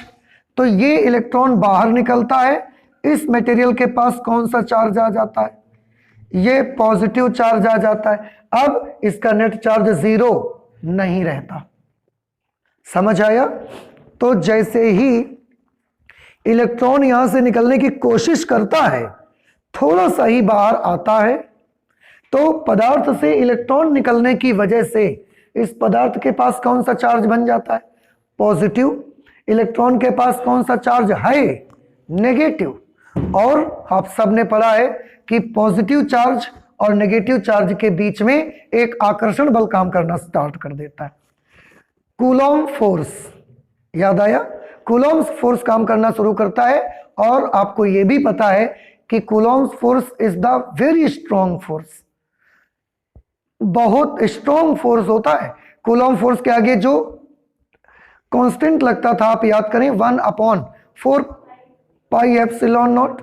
तो ये इलेक्ट्रॉन बाहर निकलता है, इस मटेरियल के पास कौन सा चार्ज आ जाता है? ये पॉजिटिव चार्ज आ जाता है। अब इसका नेट चार्ज 0 नहीं रहता। समझ आया? तो जैसे ही इलेक्ट्रॉन यहां से निकलने की कोशिश करता है, थोड़ा सा ही बाहर आता है, तो पदार्थ से इलेक्ट्रॉन निकलने की वजह से इस पदार्थ के पास कौन सा चार्ज बन जाता है? पॉजिटिव। इलेक्ट्रॉन के पास कौन सा चार्ज है? नेगेटिव। और आप सबने पढ़ा है कि पॉजिटिव चार्ज और नेगेटिव चार्ज के बीच में एक आकर्षण बल काम करना स्टार्ट कर देता है, कूलॉम फोर्स। याद आया? कूलॉम फोर्स काम करना शुरू करता है। और आपको यह भी पता है कि Coulomb force is the very strong force, बहुत स्ट्रॉन्ग फोर्स होता है। कूलॉम फोर्स के आगे जो कांस्टेंट लगता था, आप याद करें, 1/4 पाई एप्सिलॉन नॉट,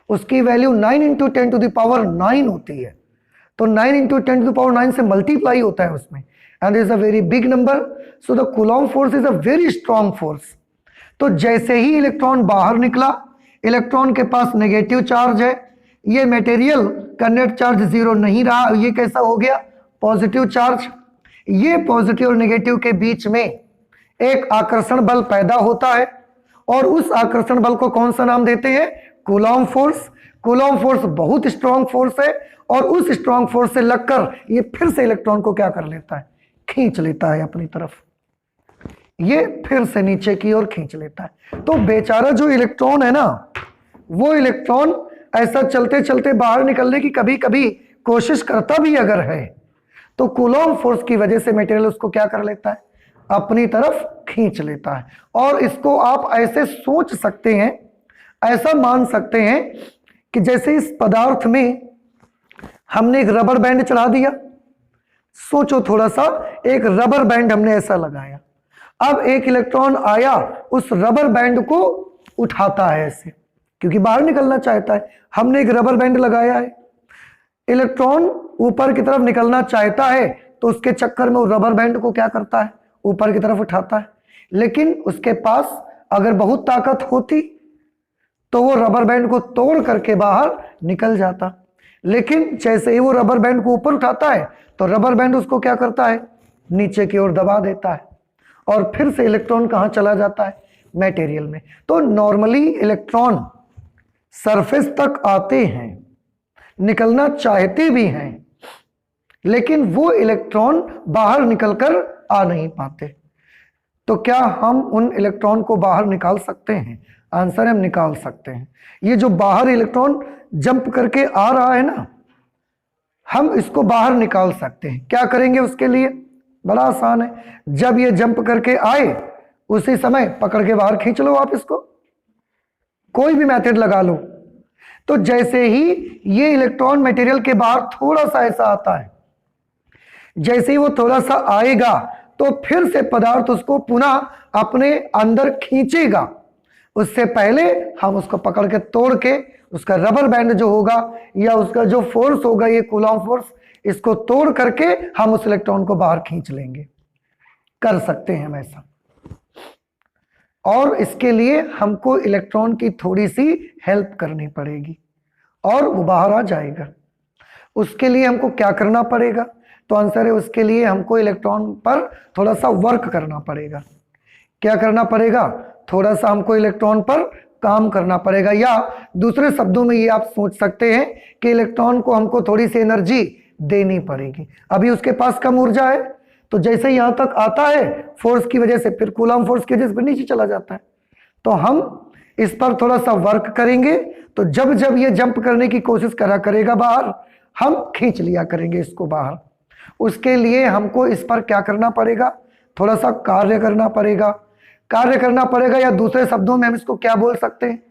उसकी वैल्यू 9 × 10⁹ होती है। तो 9 × 10⁹ से मल्टीप्लाई होता है उसमें, and is a very big number. So the Coulomb force is a very strong force. तो जैसे ही इलेक्ट्रॉन बाहर निकला, इलेक्ट्रॉन के पास नेगेटिव चार्ज है, ये मटेरियल का नेट चार्ज जीरो नहीं रहा, ये कैसा हो गया पॉजिटिव चार्ज। ये पॉजिटिव और नेगेटिव के बीच में एक आकर्षण बल पैदा होता है और उस आकर्षण बल को कौन सा नाम देते हैं, कूलॉम फोर्स। कूलॉम फोर्स बहुत स्ट्रॉन्ग फोर्स है और उस स्ट्रॉन्ग फोर्स से लगकर ये फिर से इलेक्ट्रॉन को क्या कर लेता है, खींच लेता है अपनी तरफ, ये फिर से नीचे की ओर खींच लेता है। तो बेचारा जो इलेक्ट्रॉन है ना, वो इलेक्ट्रॉन ऐसा चलते चलते बाहर निकलने की कभी कभी कोशिश करता भी अगर है तो कूलॉम फोर्स की वजह से मटेरियल उसको क्या कर लेता है, अपनी तरफ खींच लेता है। और इसको आप ऐसे सोच सकते हैं, ऐसा मान सकते हैं कि जैसे इस पदार्थ में हमने एक रबर बैंड चढ़ा दिया, सोचो थोड़ा सा, एक रबर बैंड हमने ऐसा लगाया, अब एक इलेक्ट्रॉन आया उस रबर बैंड को उठाता है ऐसे, क्योंकि बाहर निकलना चाहता है। हमने एक रबर बैंड लगाया है, इलेक्ट्रॉन ऊपर की तरफ निकलना चाहता है तो उसके चक्कर में वो रबर बैंड को क्या करता है, ऊपर की तरफ उठाता है। लेकिन उसके पास अगर बहुत ताकत होती तो वो रबर बैंड को तोड़ करके बाहर निकल जाता। लेकिन जैसे ही वो रबर बैंड को ऊपर उठाता है तो रबर बैंड उसको क्या करता है, नीचे की ओर दबा देता है और फिर से इलेक्ट्रॉन कहाँ चला जाता है, मटेरियल में। तो नॉर्मली इलेक्ट्रॉन सरफेस तक आते हैं, निकलना चाहते भी हैं, लेकिन वो इलेक्ट्रॉन बाहर निकलकर आ नहीं पाते। तो क्या हम उन इलेक्ट्रॉन को बाहर निकाल सकते हैं? आंसर है हम निकाल सकते हैं। ये जो बाहर इलेक्ट्रॉन जंप करके आ रहा है ना, हम इसको बाहर निकाल सकते हैं। क्या करेंगे उसके लिए? बड़ा आसान है, जब ये जंप करके आए उसी समय पकड़ के बाहर खींच लो आप इसको, कोई भी मेथड लगा लो। तो जैसे ही ये इलेक्ट्रॉन मटेरियल के बाहर थोड़ा सा ऐसा आता है, जैसे ही वो थोड़ा सा आएगा तो फिर से पदार्थ उसको पुनः अपने अंदर खींचेगा। उससे पहले हम उसको पकड़ के तोड़ के उसका रबर बैंड जो होगा या उसका जो फोर्स होगा, ये कूलॉम फोर्स, इसको तोड़ करके हम उस इलेक्ट्रॉन को बाहर खींच लेंगे। कर सकते हैं हम ऐसा। और इसके लिए हमको इलेक्ट्रॉन की थोड़ी सी हेल्प करनी पड़ेगी और वो बाहर आ जाएगा। उसके लिए हमको क्या करना पड़ेगा? तो आंसर है उसके लिए हमको इलेक्ट्रॉन पर थोड़ा सा वर्क करना पड़ेगा। क्या करना पड़ेगा? थोड़ा सा हमको इलेक्ट्रॉन पर काम करना पड़ेगा, या दूसरे शब्दों में ये आप सोच सकते हैं कि इलेक्ट्रॉन को हमको थोड़ी सी एनर्जी देनी पड़ेगी। अभी उसके पास कम ऊर्जा है, तो जैसे यहां तक आता है फोर्स की वजह से, फिर कूलॉम फोर्स की वजह से नीचे चला जाता है। तो हम इस पर थोड़ा सा वर्क करेंगे, तो जब जब ये जंप करने की कोशिश करेगा बाहर, हम खींच लिया करेंगे इसको बाहर। उसके लिए हमको इस पर क्या करना पड़ेगा? थोड़ा सा कार्य करना पड़ेगा। कार्य करना पड़ेगा, या दूसरे शब्दों में हम इसको क्या बोल सकते हैं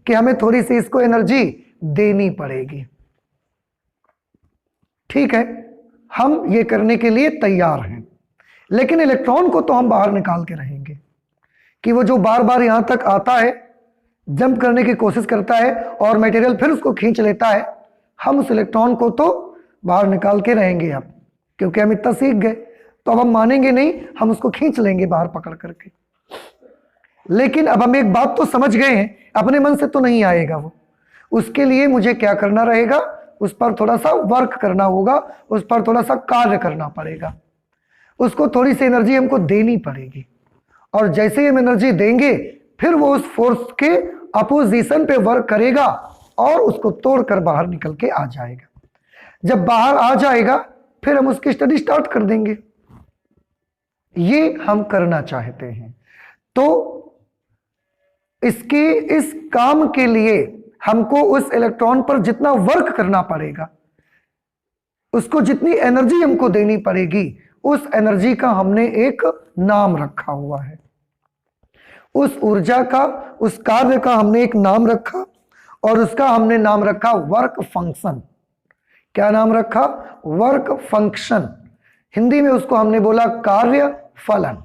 कि हमें थोड़ी सी इसको एनर्जी देनी पड़ेगी। ठीक है, हम ये करने के लिए तैयार हैं। लेकिन इलेक्ट्रॉन को तो हम बाहर निकाल के रहेंगे कि वो जो बार बार यहां तक आता है, जंप करने की कोशिश करता है और मटेरियल फिर उसको खींच लेता है, हम उस इलेक्ट्रॉन को तो बाहर निकाल के रहेंगे अब, क्योंकि हम इतना सीख गए। तो अब हम मानेंगे नहीं, हम उसको खींच लेंगे बाहर पकड़ करके। लेकिन अब हम एक बात तो समझ गए हैं, अपने मन से तो नहीं आएगा वो। उसके लिए मुझे क्या करना रहेगा? उस पर थोड़ा सा वर्क करना होगा, उस पर थोड़ा सा कार्य करना पड़ेगा, उसको थोड़ी सी एनर्जी हमको देनी पड़ेगी। और जैसे ही हम एनर्जी देंगे, फिर वो उस फोर्स के अपोजिशन पे वर्क करेगा और उसको तोड़कर बाहर निकल के आ जाएगा। जब बाहर आ जाएगा, फिर हम उसकी स्टडी स्टार्ट कर देंगे। ये हम करना चाहते हैं। तो इस काम के लिए हमको उस इलेक्ट्रॉन पर जितना वर्क करना पड़ेगा, उसको जितनी एनर्जी हमको देनी पड़ेगी, उस एनर्जी का हमने एक नाम रखा हुआ है। उस ऊर्जा का, उस कार्य का हमने एक नाम रखा और उसका हमने नाम रखा वर्क फंक्शन। क्या नाम रखा? Work function. हिंदी में उसको हमने बोला कार्य फलन।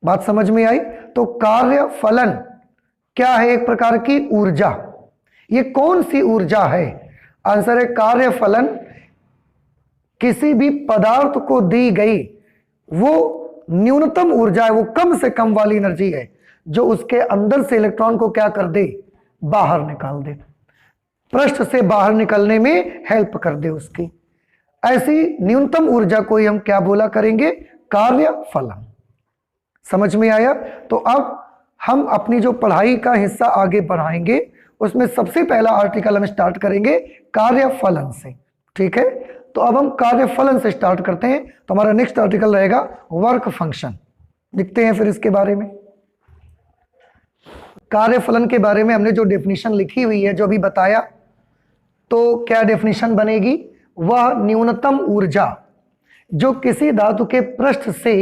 बात समझ में आई? तो कार्य फलन क्या है? एक प्रकार की ऊर्जा। ये कौन सी ऊर्जा है? आंसर है कार्य फलन किसी भी पदार्थ को दी गई वो न्यूनतम ऊर्जा है, वो कम से कम वाली एनर्जी है जो उसके अंदर से इलेक्ट्रॉन को क्या कर दे? बाहर निकाल दे, पृष्ठ से बाहर निकलने में हेल्प कर दे उसकी। ऐसी न्यूनतम ऊर्जा को ही हम क्या बोला करेंगे? कार्य फलन। समझ में आया? तो अब हम अपनी जो पढ़ाई का हिस्सा आगे बढ़ाएंगे उसमें सबसे पहला आर्टिकल हम स्टार्ट करेंगे कार्य फलन से। ठीक है, तो अब हम कार्य फलन से स्टार्ट करते हैं। तो हमारा नेक्स्ट आर्टिकल रहेगा वर्क फंक्शन। लिखते हैं फिर इसके बारे में। कार्य फलन के बारे में हमने जो डेफिनेशन लिखी हुई है, जो अभी बताया, तो क्या डेफिनेशन बनेगी? वह न्यूनतम ऊर्जा जो किसी धातु के पृष्ठ से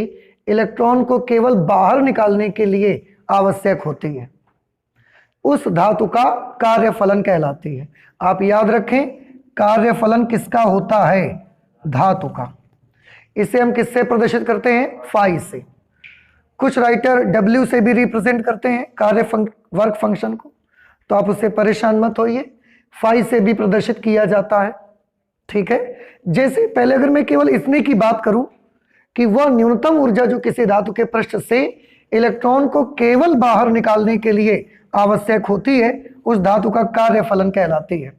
इलेक्ट्रॉन को केवल बाहर निकालने के लिए आवश्यक होती है, उस धातु का कार्यफलन कहलाती है। आप याद रखें, कार्यफलन किसका होता है? धातु का। इसे हम किससे प्रदर्शित करते हैं? फाई से। कुछ राइटर डब्ल्यू से भी रिप्रेजेंट करते हैं वर्क फंक्शन को, तो आप उससे परेशान मत होइए, फाई से भी प्रदर्शित किया जाता है। ठीक है, जैसे पहले अगर मैं केवल इतने की बात करूं कि वह न्यूनतम ऊर्जा जो किसी धातु के पृष्ठ से इलेक्ट्रॉन को केवल बाहर निकालने के लिए आवश्यक होती है, उस धातु का कार्यफलन कहलाती है।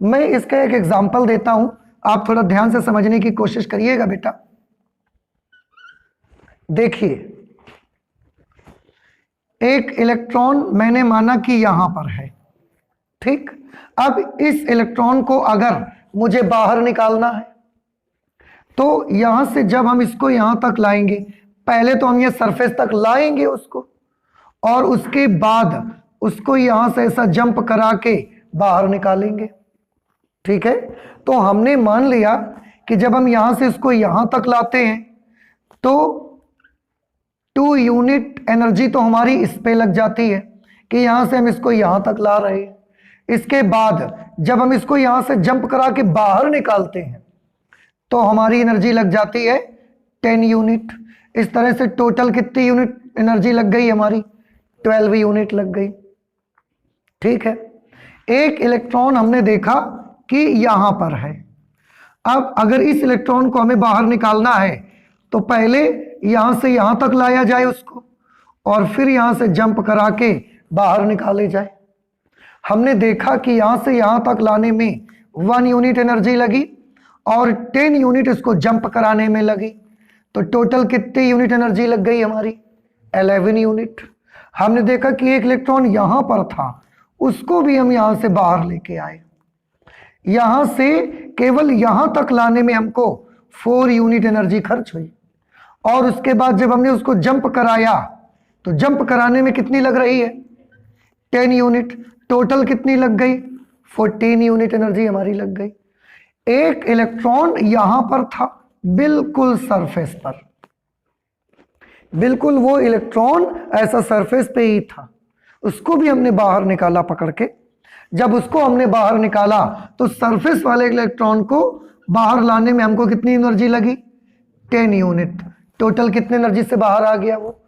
मैं इसका एक एग्जांपल देता हूं, आप थोड़ा ध्यान से समझने की कोशिश करिएगा बेटा। देखिए, एक इलेक्ट्रॉन मैंने माना कि यहां पर है। ठीक, अब इस इलेक्ट्रॉन को अगर मुझे बाहर निकालना है तो यहां से जब हम इसको यहां तक लाएंगे, पहले तो हम ये सरफेस तक लाएंगे उसको, और उसके बाद उसको यहां से ऐसा जंप करा के बाहर निकालेंगे। ठीक है, तो हमने मान लिया कि जब हम यहां से इसको यहां तक लाते हैं तो 2 यूनिट एनर्जी तो हमारी इस पे लग जाती है कि यहां से हम इसको यहां तक ला रहे हैं। इसके बाद जब हम इसको यहां से जंप करा के बाहर निकालते हैं तो हमारी एनर्जी लग जाती है 10 यूनिट। इस तरह से टोटल कितनी यूनिट एनर्जी लग गई हमारी? 12 यूनिट लग गई। ठीक है, एक इलेक्ट्रॉन हमने देखा कि यहां पर है। अब अगर इस इलेक्ट्रॉन को हमें बाहर निकालना है तो पहले यहां से यहां तक लाया जाए उसको, और फिर यहां से जंप करा के बाहर निकाले जाए। हमने देखा कि यहां से यहां तक लाने में 1 यूनिट एनर्जी लगी और 10 यूनिट इसको जंप कराने में लगी, तो टोटल कितनी यूनिट एनर्जी लग गई हमारी? 11 यूनिट। हमने देखा कि एक इलेक्ट्रॉन यहां पर था, उसको भी हम यहां से बाहर लेके आए। यहां से केवल यहां तक लाने में हमको 4 यूनिट एनर्जी खर्च हुई, और उसके बाद जब हमने उसको जंप कराया तो जंप कराने में कितनी लग रही है? 10 यूनिट। टोटल कितनी लग गई? 14 यूनिट एनर्जी हमारी लग गई। एक इलेक्ट्रॉन यहां पर था, बिल्कुल सरफेस पर, बिल्कुल वो इलेक्ट्रॉन ऐसा सरफेस पे ही था, उसको भी हमने बाहर निकाला पकड़ के। जब उसको हमने बाहर निकाला तो सरफेस वाले इलेक्ट्रॉन को बाहर लाने में हमको कितनी एनर्जी लगी? 10 यूनिट। टोटल कितनी एनर्जी से बाहर आ गया वो?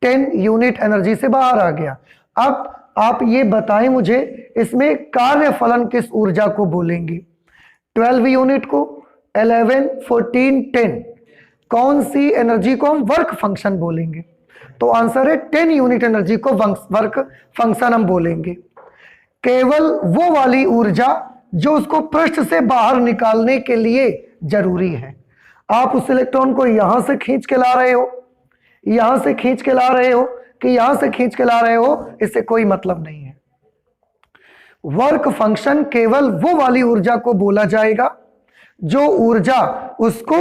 10 यूनिट एनर्जी से बाहर आ गया। अब आप ये बताएं मुझे, इसमें कार्यफलन किस ऊर्जा को बोलेंगे? 12 यूनिट को, 11, 14, 10, कौन सी एनर्जी को हम वर्क फंक्शन बोलेंगे? तो आंसर है 10 यूनिट एनर्जी को वर्क फंक्शन हम बोलेंगे। केवल वो वाली ऊर्जा जो उसको पृष्ठ से बाहर निकालने के लिए जरूरी है। आप उस इलेक्ट्रॉन को यहां से खींच के ला रहे हो, यहां से खींच के ला रहे हो कि यहां से खींच के ला रहे हो, इससे कोई मतलब नहीं है। वर्क फंक्शन केवल वो वाली ऊर्जा को बोला जाएगा जो ऊर्जा उसको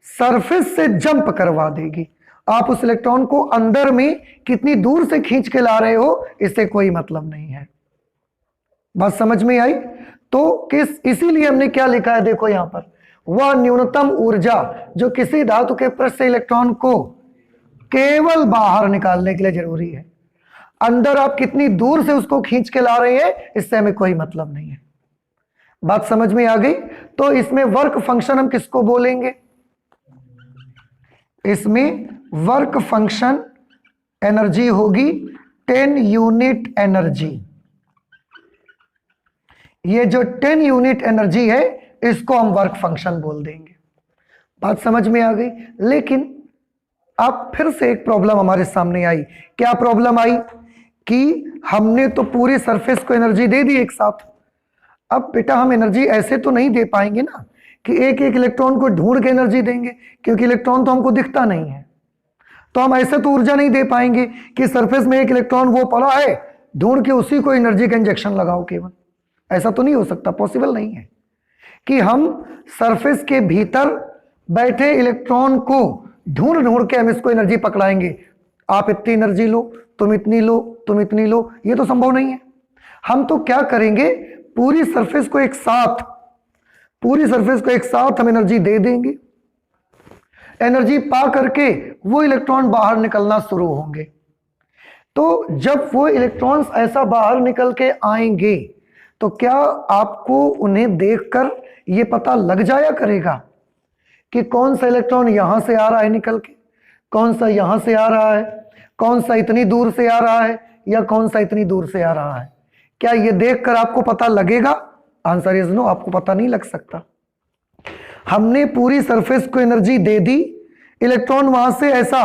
सरफेस से जंप करवा देगी। आप उस इलेक्ट्रॉन को अंदर में कितनी दूर से खींच के ला रहे हो, इससे कोई मतलब नहीं है। बात समझ में आई? तो इसीलिए हमने क्या लिखा है, देखो यहां पर, वह न्यूनतम ऊर्जा जो किसी धातु के पृष्ठ से इलेक्ट्रॉन को केवल बाहर निकालने के लिए जरूरी है। अंदर आप कितनी दूर से उसको खींच के ला रहे हैं, इससे हमें कोई मतलब नहीं है। बात समझ में आ गई? तो इसमें वर्क फंक्शन हम किसको बोलेंगे? इसमें वर्क फंक्शन एनर्जी होगी 10 यूनिट एनर्जी। ये जो 10 यूनिट एनर्जी है इसको हम वर्क फंक्शन बोल देंगे। बात समझ में आ गई? लेकिन अब फिर से एक प्रॉब्लम हमारे सामने आई। क्या प्रॉब्लम आई? कि हमने तो पूरी सरफेस को एनर्जी दे दी एक साथ। अब बेटा हम एनर्जी ऐसे तो नहीं दे पाएंगे ना कि एक एक इलेक्ट्रॉन को ढूंढ के एनर्जी देंगे, क्योंकि इलेक्ट्रॉन तो हमको दिखता नहीं है। तो हम ऐसे तो ऊर्जा नहीं दे पाएंगे कि सरफेस में एक इलेक्ट्रॉन वो पड़ा है, ढूंढ के उसी को एनर्जी का इंजेक्शन लगाओ केवल। ऐसा तो नहीं हो सकता, पॉसिबल नहीं है कि हम सरफेस के भीतर बैठे इलेक्ट्रॉन को ढूंढ ढूंढ के हम इसको एनर्जी पकड़ाएंगे, आप इतनी एनर्जी लो, तुम इतनी लो, तुम इतनी लो, ये तो संभव नहीं है। हम तो क्या करेंगे, पूरी सरफेस को एक साथ हम एनर्जी दे देंगे। एनर्जी पा करके वो इलेक्ट्रॉन बाहर निकलना शुरू होंगे। तो जब वो इलेक्ट्रॉन्स ऐसा बाहर निकल के आएंगे तो क्या आपको उन्हें देखकर ये पता लग जाया करेगा कि कौन सा इलेक्ट्रॉन यहां से आ रहा है निकल के, कौन सा यहां से आ रहा है, कौन सा इतनी दूर से आ रहा है, या कौन सा इतनी दूर से आ रहा है? क्या ये देखकर आपको पता लगेगा? आंसर इज नो, आपको पता नहीं लग सकता। हमने पूरी सरफेस को एनर्जी दे दी, इलेक्ट्रॉन वहां से ऐसा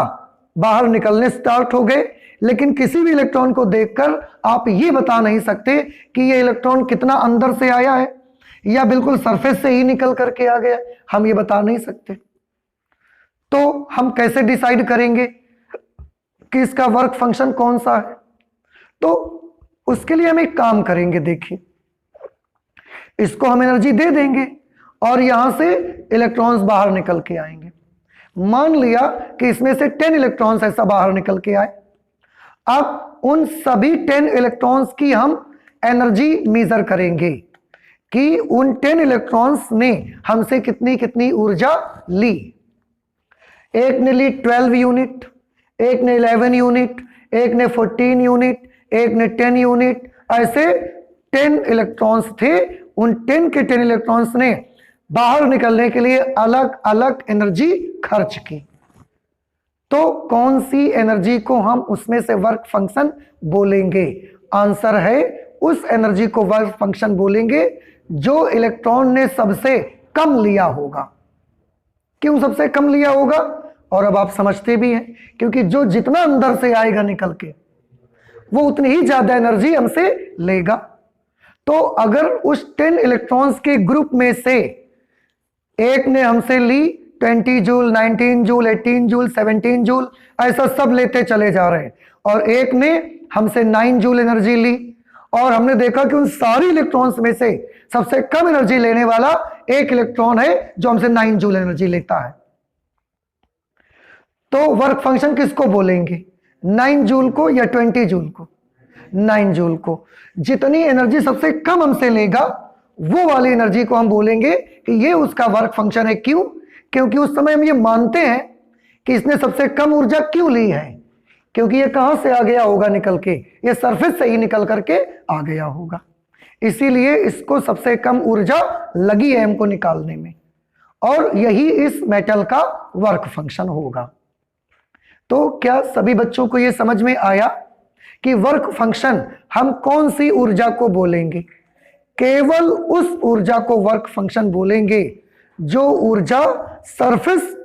बाहर निकलने स्टार्ट हो गए, लेकिन किसी भी इलेक्ट्रॉन को देखकर आप ये बता नहीं सकते कि ये इलेक्ट्रॉन कितना अंदर से आया है या बिल्कुल सरफेस से ही निकल करके आ गया, हम ये बता नहीं सकते। तो हम कैसे डिसाइड करेंगे कि इसका वर्क फंक्शन कौन सा है? तो उसके लिए हम एक काम करेंगे, देखिए इसको हम एनर्जी दे देंगे और यहां से इलेक्ट्रॉन्स बाहर निकल के आएंगे। मान लिया कि इसमें से 10 इलेक्ट्रॉन्स ऐसा बाहर निकल के आए। अब उन सभी 10 इलेक्ट्रॉन्स की हम एनर्जी मेजर करेंगे कि उन 10 इलेक्ट्रॉन्स ने हमसे कितनी कितनी ऊर्जा ली। एक ने ली 12 यूनिट, एक ने 11 यूनिट, एक ने 14 यूनिट, एक ने 10 यूनिट, ऐसे 10 इलेक्ट्रॉन्स थे। उन 10 के 10 इलेक्ट्रॉन्स ने बाहर निकलने के लिए अलग अलग एनर्जी खर्च की। तो कौन सी एनर्जी को हम उसमें से वर्क फंक्शन बोलेंगे? आंसर है उस एनर्जी को वर्क फंक्शन बोलेंगे जो इलेक्ट्रॉन ने सबसे कम लिया होगा। क्यों सबसे कम लिया होगा? और अब आप समझते भी हैं, क्योंकि जो जितना अंदर से आएगा निकल के वो उतनी ही ज्यादा एनर्जी हमसे लेगा। तो अगर उस 10 इलेक्ट्रॉन्स के ग्रुप में से एक ने हमसे ली 20 जूल, 19 जूल, 18 जूल, 17 जूल, ऐसा सब लेते चले जा रहे हैं, और एक ने हमसे 9 जूल एनर्जी ली, और हमने देखा कि उन सारी इलेक्ट्रॉन्स में से सबसे कम एनर्जी लेने वाला एक इलेक्ट्रॉन है जो हमसे 9 जूल एनर्जी लेता है। तो वर्क फंक्शन किसको बोलेंगे? 9 जूल को या 20 जूल को? 9 जूल को। जितनी एनर्जी सबसे कम हमसे लेगा वो वाली एनर्जी को हम बोलेंगे कि ये उसका वर्क फंक्शन है। क्यों? क्योंकि उस समय हम ये मानते हैं कि इसने सबसे कम ऊर्जा क्यों ली है, क्योंकि ये कहां से आ गया होगा निकल के? ये सरफेस से ही निकल करके आ गया होगा, इसीलिए इसको सबसे कम ऊर्जा लगी है हमको निकालने में, और यही इस मेटल का वर्क फंक्शन होगा। तो क्या सभी बच्चों को यह समझ में आया कि वर्क फंक्शन हम कौन सी ऊर्जा को बोलेंगे? केवल उस ऊर्जा को वर्क फंक्शन बोलेंगे जो ऊर्जा सरफेस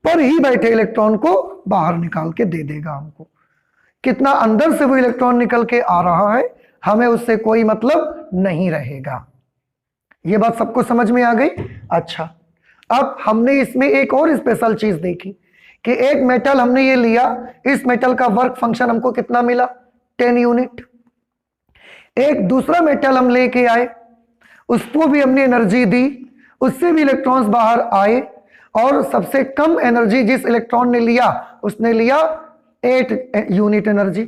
पर ही बैठे इलेक्ट्रॉन को बाहर निकाल के दे देगा हमको। कितना अंदर से वो इलेक्ट्रॉन निकल के आ रहा है हमें उससे कोई मतलब नहीं रहेगा। ये बात सबको समझ में आ गई? अच्छा, अब हमने इसमें एक और स्पेशल चीज देखी कि एक मेटल हमने ये लिया, इस मेटल का वर्क फंक्शन हमको कितना मिला? 10 यूनिट। एक दूसरा मेटल हम लेके आए, उसको भी हमने एनर्जी दी, उससे भी इलेक्ट्रॉन्स बाहर आए, और सबसे कम एनर्जी जिस इलेक्ट्रॉन ने लिया उसने लिया 8 यूनिट एनर्जी।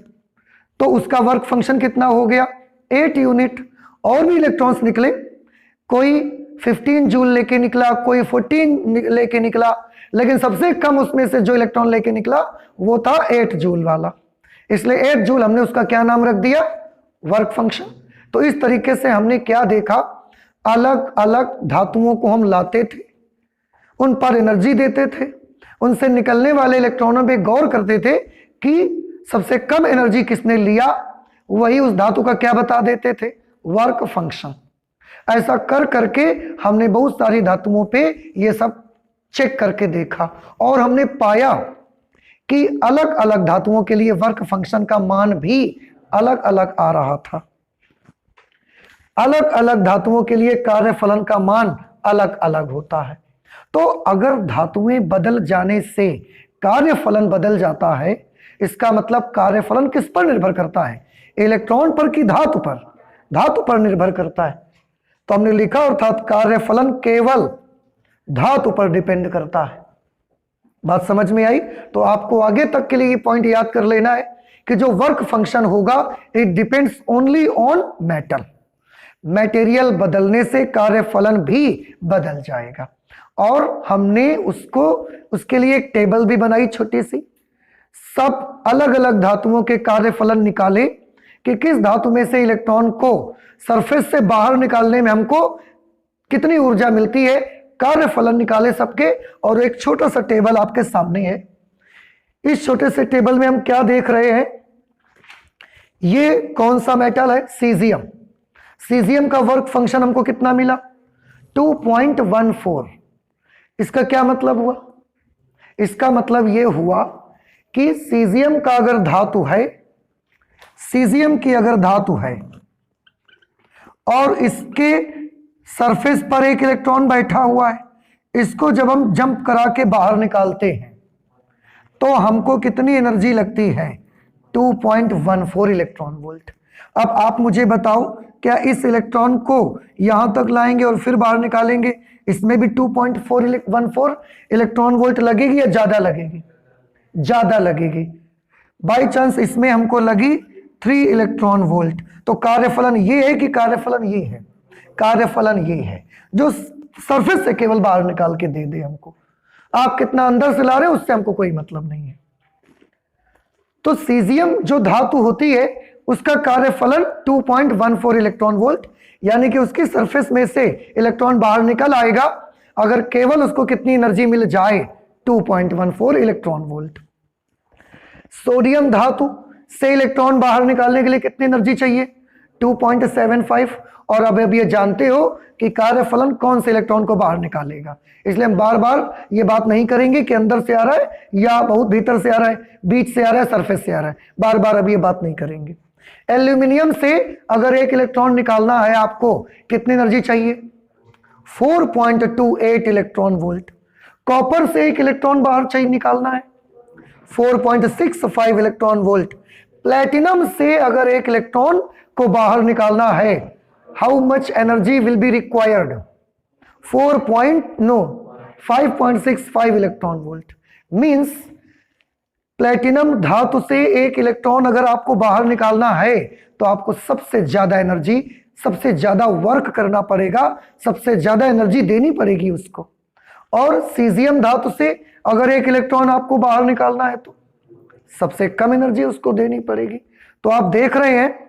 तो उसका वर्क फंक्शन कितना हो गया? 8 यूनिट। और भी इलेक्ट्रॉन्स निकले, कोई 15 जूल लेके निकला, कोई 14 लेके निकला, लेकिन सबसे कम उसमें से जो इलेक्ट्रॉन लेके निकला वो था 8 जूल वाला, इसलिए 8 जूल हमने उसका क्या नाम रख दिया? Work function. तो इस तरीके से हमने क्या देखा? अलग अलग धातुओं को हम लाते थे, उन पर एनर्जी देते थे, उनसे निकलने वाले इलेक्ट्रॉनों पे गौर करते थे कि सबसे कम एनर्जी किसने लिया, वही उस धातु का क्या बता देते थे? Work function. ऐसा कर करके हमने बहुत सारी धातुओं पे ये सब चेक करके देखा, और हमने पाया कि अलग अलग धातुओं के लिए वर्क फंक्शन का मान भी अलग अलग आ रहा था। अलग अलग धातुओं के लिए कार्यफलन का मान अलग अलग होता है। तो अगर धातुएं बदल जाने से कार्यफलन बदल जाता है, इसका मतलब कार्यफलन किस पर निर्भर करता है? इलेक्ट्रॉन पर कि धातु पर? धातु पर निर्भर करता है। तो हमने लिखा अर्थात कार्यफलन केवल धातु पर डिपेंड करता है। बात समझ में आई? तो आपको आगे तक के लिए ये पॉइंट याद कर लेना है कि जो वर्क फंक्शन होगा it depends only on metal. Material बदलने से कार्यफलन भी बदल जाएगा। और हमने उसके लिए एक टेबल भी बनाई छोटी सी, सब अलग अलग धातुओं के कार्यफलन निकाले कि किस धातु में से इलेक्ट्रॉन को सरफेस से बाहर निकालने में हमको कितनी ऊर्जा मिलती है, कार्यफलन निकाले सबके। और एक छोटा सा टेबल आपके सामने है। इस छोटे से टेबल में हम क्या देख रहे हैं? ये कौन सा मेटल है? सीजियम। सीजियम का वर्क फंक्शन हमको कितना मिला? 2.14। इसका क्या मतलब हुआ? इसका मतलब यह हुआ कि सीजियम का अगर धातु है, सीजियम की अगर धातु है और इसके सरफेस पर एक इलेक्ट्रॉन बैठा हुआ है, इसको जब हम जंप करा के बाहर निकालते हैं तो हमको कितनी एनर्जी लगती है? 2.14 इलेक्ट्रॉन वोल्ट। अब आप मुझे बताओ, क्या इस इलेक्ट्रॉन को यहां तक लाएंगे और फिर बाहर निकालेंगे, इसमें भी 2.14 इलेक्ट्रॉन वोल्ट लगेगी या ज्यादा लगेगी? ज्यादा लगेगी। बाई चांस इसमें हमको लगी 3 इलेक्ट्रॉन वोल्ट। तो कार्यफलन ये है कि कार्यफलन ये है? कार्यफलन ये है जो सरफेस से केवल बाहर निकाल के दे दे हमको। आप कितना अंदर से ला रहे हो उससे हमको कोई मतलब नहीं है। तो सीजियम जो धातु होती है उसका कार्यफलन 2.14 इलेक्ट्रॉन वोल्ट, यानी कि उसकी सरफेस में से इलेक्ट्रॉन बाहर निकल आएगा अगर केवल उसको कितनी एनर्जी मिल जाए? 2.14 इलेक्ट्रॉन वोल्ट। सोडियम धातु से इलेक्ट्रॉन बाहर निकालने के लिए कितनी एनर्जी चाहिए? 2.75। और अब ये जानते हो कि कार्यफलन कौन से इलेक्ट्रॉन को बाहर निकालेगा, इसलिए हम बार बार ये बात नहीं करेंगे कि अंदर से आ रहा है या बहुत भीतर से आ रहा है, बीच से आ रहा है, सरफेस से आ रहा है। बार बार अब ये बात नहीं करेंगे। एल्यूमिनियम से अगर एक इलेक्ट्रॉन निकालना है आपको, कितनी एनर्जी चाहिए? 4.28 इलेक्ट्रॉन वोल्ट। कॉपर से एक इलेक्ट्रॉन बाहर चाहिए निकालना है, 4.65 इलेक्ट्रॉन वोल्ट। प्लेटिनम से अगर एक इलेक्ट्रॉन को बाहर निकालना है, how much energy will be required? 5.65 electron volt. Means platinum धातु से एक इलेक्ट्रॉन अगर आपको बाहर निकालना है तो आपको सबसे ज्यादा एनर्जी, सबसे ज्यादा वर्क करना पड़ेगा, सबसे ज्यादा एनर्जी देनी पड़ेगी उसको। और सीजियम धातु से अगर एक इलेक्ट्रॉन आपको बाहर निकालना है तो सबसे कम एनर्जी उसको देनी पड़ेगी। तो आप देख रहे हैं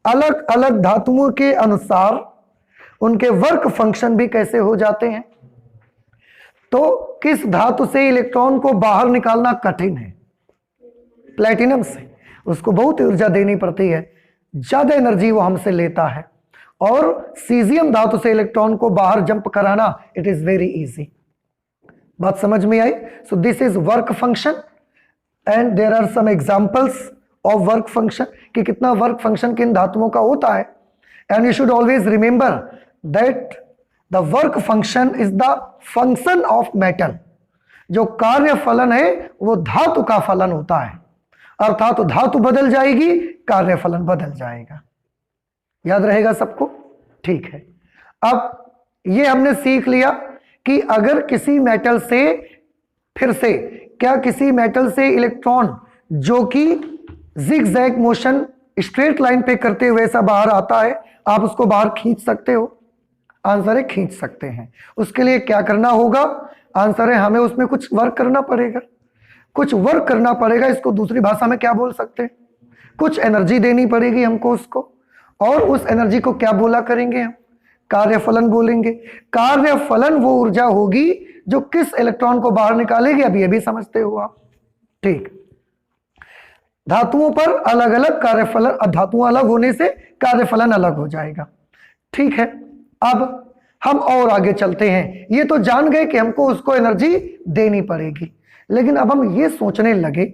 अलग अलग धातुओं के अनुसार उनके वर्क फंक्शन भी कैसे हो जाते हैं। तो किस धातु से इलेक्ट्रॉन को बाहर निकालना कठिन है? प्लेटिनम से। उसको बहुत ऊर्जा देनी पड़ती है, ज्यादा एनर्जी वो हमसे लेता है। और सीजियम धातु से इलेक्ट्रॉन को बाहर जंप कराना इट इज वेरी इजी। बात समझ में आई? So this is work function and there are some examples of work function कि कितना वर्क फंक्शन किन धातुओं का होता है। And you should always remember that the work function is the function of metal. जो कार्य फलन है वो धातु का फलन होता है, अर्थात धातु बदल जाएगी, कार्य फलन बदल जाएगा। याद रहेगा सबको? ठीक है। अब ये हमने सीख लिया कि अगर किसी मेटल से, फिर से, क्या किसी मेटल से इलेक्ट्रॉन जो कि जिगजैग मोशन स्ट्रेट लाइन पे करते हुए ऐसा बाहर आता है, आप उसको बाहर खींच सकते हो? आंसर है खींच सकते हैं। उसके लिए क्या करना होगा? आंसर है हमें उसमें कुछ वर्क करना पड़ेगा, कुछ वर्क करना पड़ेगा। इसको दूसरी भाषा में क्या बोल सकते हैं? कुछ एनर्जी देनी पड़ेगी हमको उसको, और उस एनर्जी को क्या बोला करेंगे हम? कार्यफलन बोलेंगे। कार्यफलन वो ऊर्जा होगी जो किस इलेक्ट्रॉन को बाहर निकालेगी, अब ये भी समझते हो आप। ठीक, धातुओं पर अलग अलग कार्यफलन, धातुओं अलग होने से कार्यफलन अलग हो जाएगा। ठीक है, अब हम और आगे चलते हैं। ये तो जान गए कि हमको उसको एनर्जी देनी पड़ेगी, लेकिन अब हम ये सोचने लगे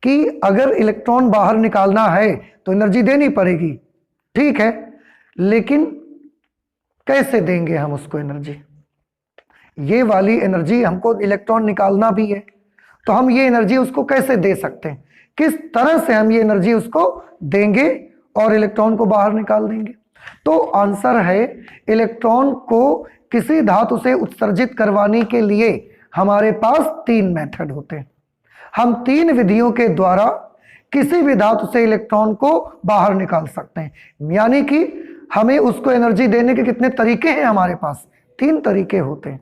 कि अगर इलेक्ट्रॉन बाहर निकालना है तो एनर्जी देनी पड़ेगी, ठीक है, लेकिन कैसे देंगे हम उसको एनर्जी? ये वाली एनर्जी हमको इलेक्ट्रॉन निकालना भी है, तो हम ये एनर्जी उसको कैसे दे सकते हैं? किस तरह से हम ये एनर्जी उसको देंगे और इलेक्ट्रॉन को बाहर निकाल देंगे? तो आंसर है, इलेक्ट्रॉन को किसी धातु से उत्सर्जित करवाने के लिए हमारे पास 3 मेथड होते हैं। हम 3 विधियों के द्वारा किसी भी धातु से इलेक्ट्रॉन को बाहर निकाल सकते हैं। यानी कि हमें उसको एनर्जी देने के कितने तरीके हैं हमारे पास? 3 तरीके होते हैं,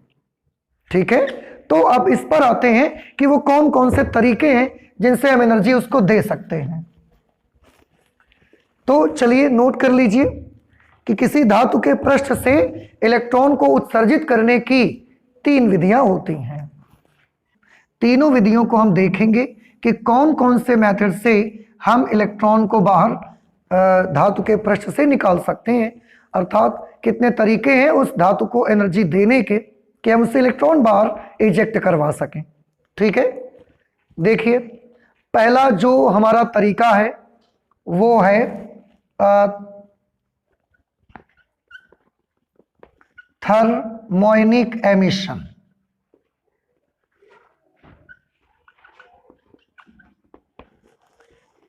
ठीक है। तो अब इस पर आते हैं कि वो कौन कौन से तरीके हैं जिनसे हम एनर्जी उसको दे सकते हैं। तो चलिए नोट कर लीजिए कि किसी धातु के पृष्ठ से इलेक्ट्रॉन को उत्सर्जित करने की 3 विधियां होती हैं। तीनों विधियों को हम देखेंगे कि कौन कौन से मेथड से हम इलेक्ट्रॉन को बाहर धातु के पृष्ठ से निकाल सकते हैं, अर्थात कितने तरीके हैं उस धातु को एनर्जी देने के कि हम उससे इलेक्ट्रॉन बाहर इजेक्ट करवा सकें, ठीक है। देखिए, पहला जो हमारा तरीका है वो है थर्मोनिक एमिशन।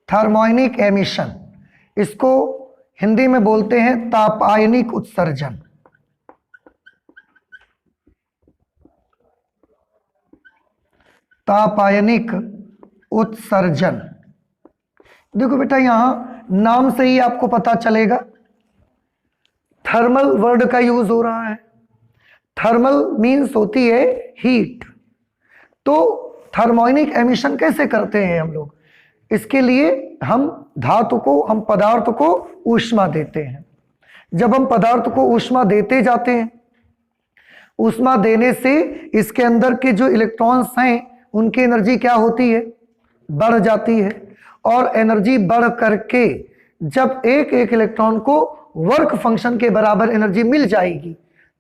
थर्मोनिक एमिशन, इसको हिंदी में बोलते हैं तापायनिक उत्सर्जन। तापायनिक उत्सर्जन। देखो बेटा, यहां नाम से ही आपको पता चलेगा थर्मल वर्ड का यूज हो रहा है। थर्मल मीन्स होती है हीट। तो थर्मोनिक एमिशन कैसे करते हैं हम लोग? इसके लिए हम धातु को, हम पदार्थ को ऊष्मा देते हैं। जब हम पदार्थ को ऊष्मा देते जाते हैं, ऊष्मा देने से इसके अंदर के जो इलेक्ट्रॉन्स हैं उनकी एनर्जी क्या होती है? बढ़ जाती है। और एनर्जी बढ़ करके जब एक एक इलेक्ट्रॉन को वर्क फंक्शन के बराबर एनर्जी मिल जाएगी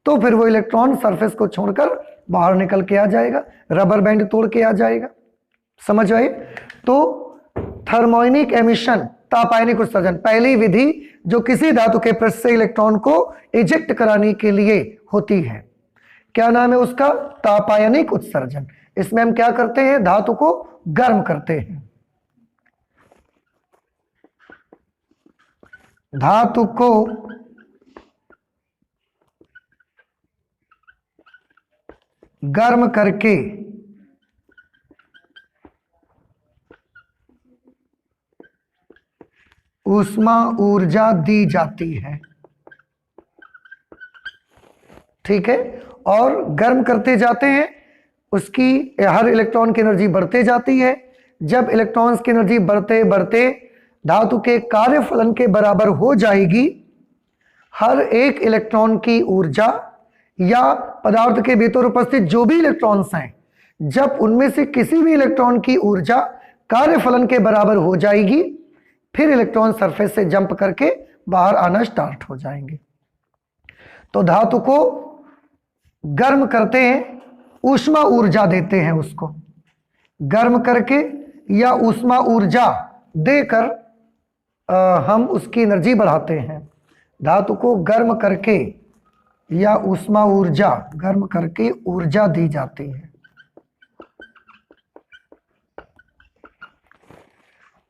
तो फिर वो इलेक्ट्रॉन सरफेस को छोड़कर बाहर निकल के आ जाएगा, रबर बैंड तोड़ के आ जाएगा। समझ आए? तो थर्मोनिक एमिशन, तापायनिक उत्सर्जन, पहली विधि जो किसी धातु के पृष्ठ से इलेक्ट्रॉन को इजेक्ट कराने के लिए होती है। क्या नाम है उसका? तापायनिक उत्सर्जन। इसमें हम क्या करते हैं? धातु को गर्म करते हैं। धातु को गर्म करके ऊष्मा ऊर्जा दी जाती है, ठीक है। और गर्म करते जाते हैं, उसकी हर इलेक्ट्रॉन की एनर्जी बढ़ते जाती है। जब इलेक्ट्रॉन्स की एनर्जी बढ़ते बढ़ते धातु के कार्यफलन के बराबर हो जाएगी, हर एक इलेक्ट्रॉन की ऊर्जा या पदार्थ के भीतर उपस्थित जो भी इलेक्ट्रॉन्स हैं, जब उनमें से किसी भी इलेक्ट्रॉन की ऊर्जा कार्यफलन के बराबर हो जाएगी, फिर इलेक्ट्रॉन सरफेस से जंप करके बाहर आना स्टार्ट हो जाएंगे। तो धातु को गर्म करते हैं, ऊष्मा ऊर्जा देते हैं, उसको गर्म करके या ऊष्मा ऊर्जा देकर हम उसकी एनर्जी बढ़ाते हैं। धातु को गर्म करके या ऊष्मा ऊर्जा, गर्म करके ऊर्जा दी जाती है।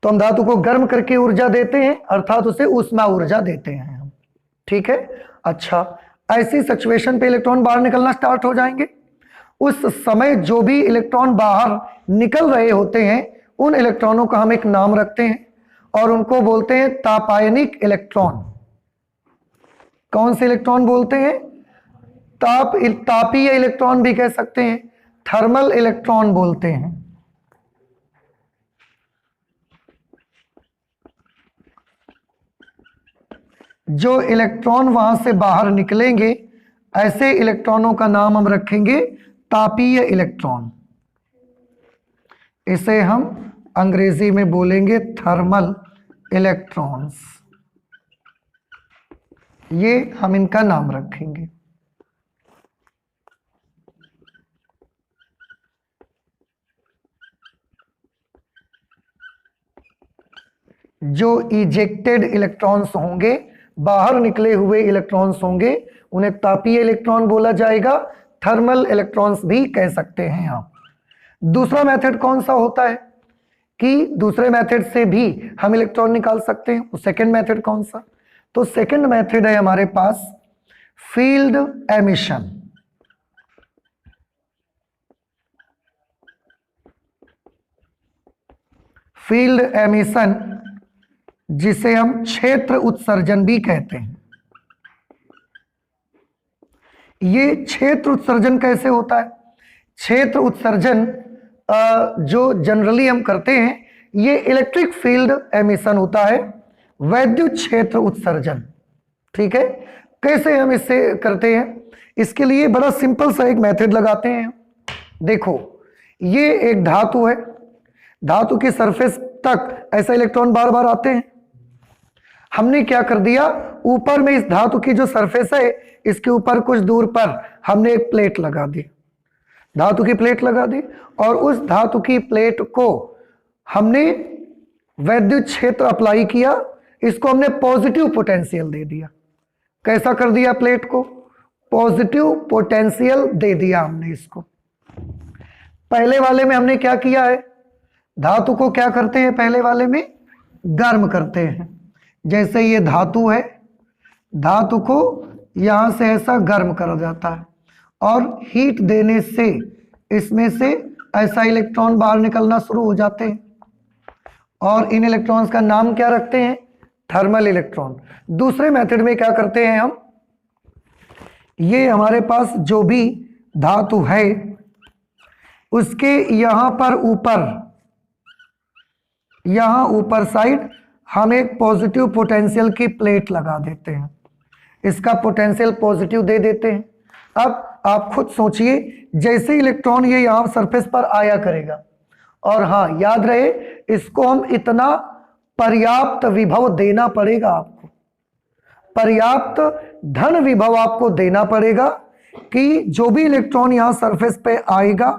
तो हम धातु को गर्म करके ऊर्जा देते हैं, अर्थात उसे ऊष्मा ऊर्जा देते हैं हम, ठीक है। अच्छा, ऐसी सिचुएशन पे इलेक्ट्रॉन बाहर निकलना स्टार्ट हो जाएंगे। उस समय जो भी इलेक्ट्रॉन बाहर निकल रहे होते हैं उन इलेक्ट्रॉनों का हम एक नाम रखते हैं और उनको बोलते हैं तापायनिक इलेक्ट्रॉन। कौन से इलेक्ट्रॉन बोलते हैं? तापीय इलेक्ट्रॉन भी कह सकते हैं, थर्मल इलेक्ट्रॉन बोलते हैं। जो इलेक्ट्रॉन वहां से बाहर निकलेंगे, ऐसे इलेक्ट्रॉनों का नाम हम रखेंगे तापीय इलेक्ट्रॉन। इसे हम अंग्रेजी में बोलेंगे थर्मल इलेक्ट्रॉन्स। ये हम इनका नाम रखेंगे। जो इजेक्टेड इलेक्ट्रॉन्स होंगे, बाहर निकले हुए इलेक्ट्रॉन्स होंगे, उन्हें तापीय इलेक्ट्रॉन बोला जाएगा, थर्मल इलेक्ट्रॉन्स भी कह सकते हैं आप। दूसरा मेथड कौन सा होता है कि दूसरे मेथड से भी हम इलेक्ट्रॉन निकाल सकते हैं, सेकंड मेथड कौन सा? तो सेकंड मेथड है हमारे पास फील्ड एमिशन। फील्ड एमिशन जिसे हम क्षेत्र उत्सर्जन भी कहते हैं। ये क्षेत्र उत्सर्जन कैसे होता है? क्षेत्र उत्सर्जन जो जनरली हम करते हैं, ये इलेक्ट्रिक फील्ड एमिशन होता है, वैद्युत क्षेत्र उत्सर्जन। ठीक है, कैसे हम इसे करते हैं? इसके लिए बड़ा सिंपल सा एक मेथड लगाते हैं। देखो, ये एक धातु है, धातु की सरफेस तक ऐसा इलेक्ट्रॉन बार बार आते हैं। हमने क्या कर दिया, ऊपर में इस धातु की जो सरफेस है, इसके ऊपर कुछ दूर पर हमने एक प्लेट लगा दी, धातु की प्लेट लगा दी, और उस धातु की प्लेट को हमने वैद्युत क्षेत्र अप्लाई किया, इसको हमने पॉजिटिव पोटेंशियल दे दिया। कैसा कर दिया? प्लेट को पॉजिटिव पोटेंशियल दे दिया हमने इसको। पहले वाले में हमने क्या किया है? धातु को क्या करते हैं? पहले वाले में गर्म करते हैं। जैसे ये धातु है, धातु को यहां से ऐसा गर्म कर जाता है, और हीट देने से इसमें से ऐसा इलेक्ट्रॉन बाहर निकलना शुरू हो जाते हैं, और इन इलेक्ट्रॉन्स का नाम क्या रखते हैं? Thermal electron. दूसरे मेथड में क्या करते हैं हम? ये हमारे पास जो भी धातु है, उसके यहां पर ऊपर साइड हम एक पॉजिटिव पोटेंशियल की प्लेट लगा देते हैं, इसका पोटेंशियल पॉजिटिव दे देते हैं। अब आप खुद सोचिए, जैसे इलेक्ट्रॉन ये यहां सरफेस पर आया करेगा, और हाँ याद रहे, इसको हम इतना पर्याप्त विभव देना पड़ेगा आपको, पर्याप्त धन विभव आपको देना पड़ेगा कि जो भी इलेक्ट्रॉन यहां सरफेस पे आएगा,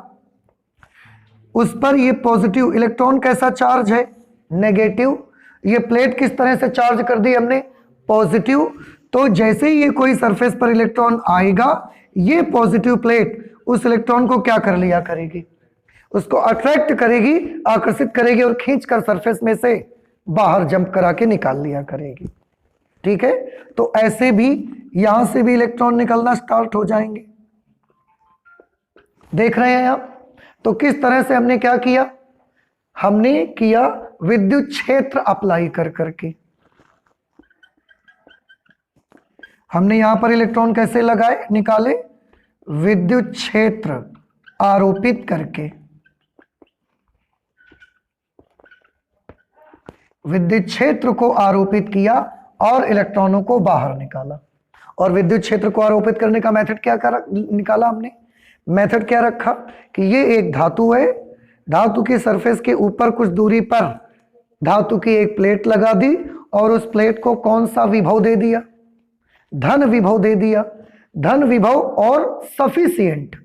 उस पर ये पॉजिटिव इलेक्ट्रॉन कैसा चार्ज है? नेगेटिव। ये प्लेट किस तरह से चार्ज कर दी हमने? पॉजिटिव। तो जैसे ही ये कोई सरफेस पर इलेक्ट्रॉन आएगा, ये पॉजिटिव प्लेट उस इलेक्ट्रॉन को क्या कर लिया करेगी? उसको अट्रैक्ट करेगी, आकर्षित करेगी, और खींचकर सरफेस में से बाहर जंप करा के निकाल लिया करेगी। ठीक है, तो ऐसे भी यहां से भी इलेक्ट्रॉन निकलना स्टार्ट हो जाएंगे। देख रहे हैं आप? तो किस तरह से हमने क्या किया? हमने किया विद्युत क्षेत्र अप्लाई कर करके। हमने यहां पर इलेक्ट्रॉन कैसे लगाए, निकाले? विद्युत क्षेत्र आरोपित करके। विद्युत क्षेत्र को आरोपित किया और इलेक्ट्रॉनों को बाहर निकाला। और विद्युत क्षेत्र को आरोपित करने का मेथड क्या निकाला हमने? मेथड क्या रखा कि ये एक धातु है, धातु की सरफेस के ऊपर कुछ दूरी पर धातु की एक प्लेट लगा दी, और उस प्लेट को कौन सा विभव दे दिया? धन विभव दे दिया। धन विभव और सफिशिएंट,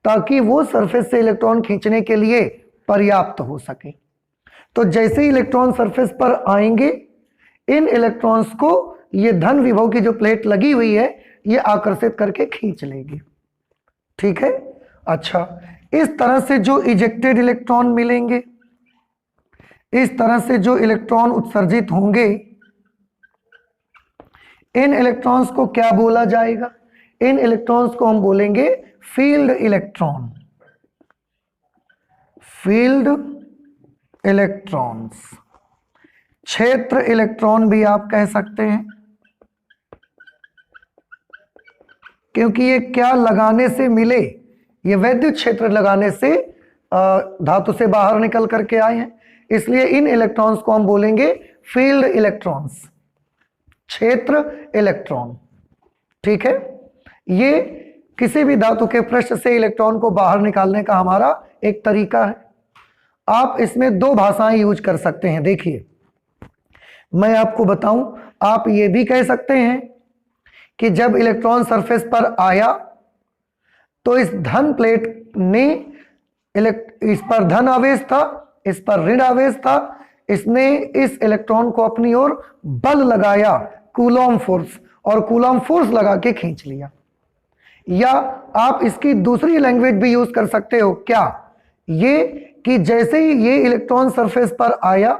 ताकि वो सरफेस से इलेक्ट्रॉन खींचने के लिए पर्याप्त हो सके। तो जैसे ही इलेक्ट्रॉन सरफेस पर आएंगे, इन इलेक्ट्रॉन्स को ये धन विभव की जो प्लेट लगी हुई है, ये आकर्षित करके खींच लेगी। ठीक है, अच्छा, इस तरह से जो इजेक्टेड इलेक्ट्रॉन मिलेंगे, इस तरह से जो इलेक्ट्रॉन उत्सर्जित होंगे, इन इलेक्ट्रॉन्स को क्या बोला जाएगा? इन इलेक्ट्रॉन्स को हम बोलेंगे फील्ड इलेक्ट्रॉन। फील्ड इलेक्ट्रॉन्स, क्षेत्र इलेक्ट्रॉन भी आप कह सकते हैं, क्योंकि ये क्या लगाने से मिले? ये वैद्युत क्षेत्र लगाने से धातु से बाहर निकल करके आए हैं, इसलिए इन इलेक्ट्रॉन्स को हम बोलेंगे फील्ड इलेक्ट्रॉन्स, क्षेत्र इलेक्ट्रॉन। ठीक है, ये किसी भी धातु के पृष्ठ से इलेक्ट्रॉन को बाहर निकालने का हमारा एक तरीका है। आप इसमें दो भाषाएं यूज कर सकते हैं। देखिए, मैं आपको बताऊं, आप ये भी कह सकते हैं कि जब इलेक्ट्रॉन सरफेस पर आया, तो इस धन प्लेट ने, इस पर धन आवेश था, इस पर ऋण आवेश था, इसने इस इलेक्ट्रॉन को अपनी ओर बल लगाया, कूलॉम फोर्स, और कूलॉम फोर्स लगा के खींच लिया। या आप इसकी दूसरी लैंग्वेज भी यूज कर सकते हो, क्या, ये कि जैसे ही ये इलेक्ट्रॉन सरफेस पर आया,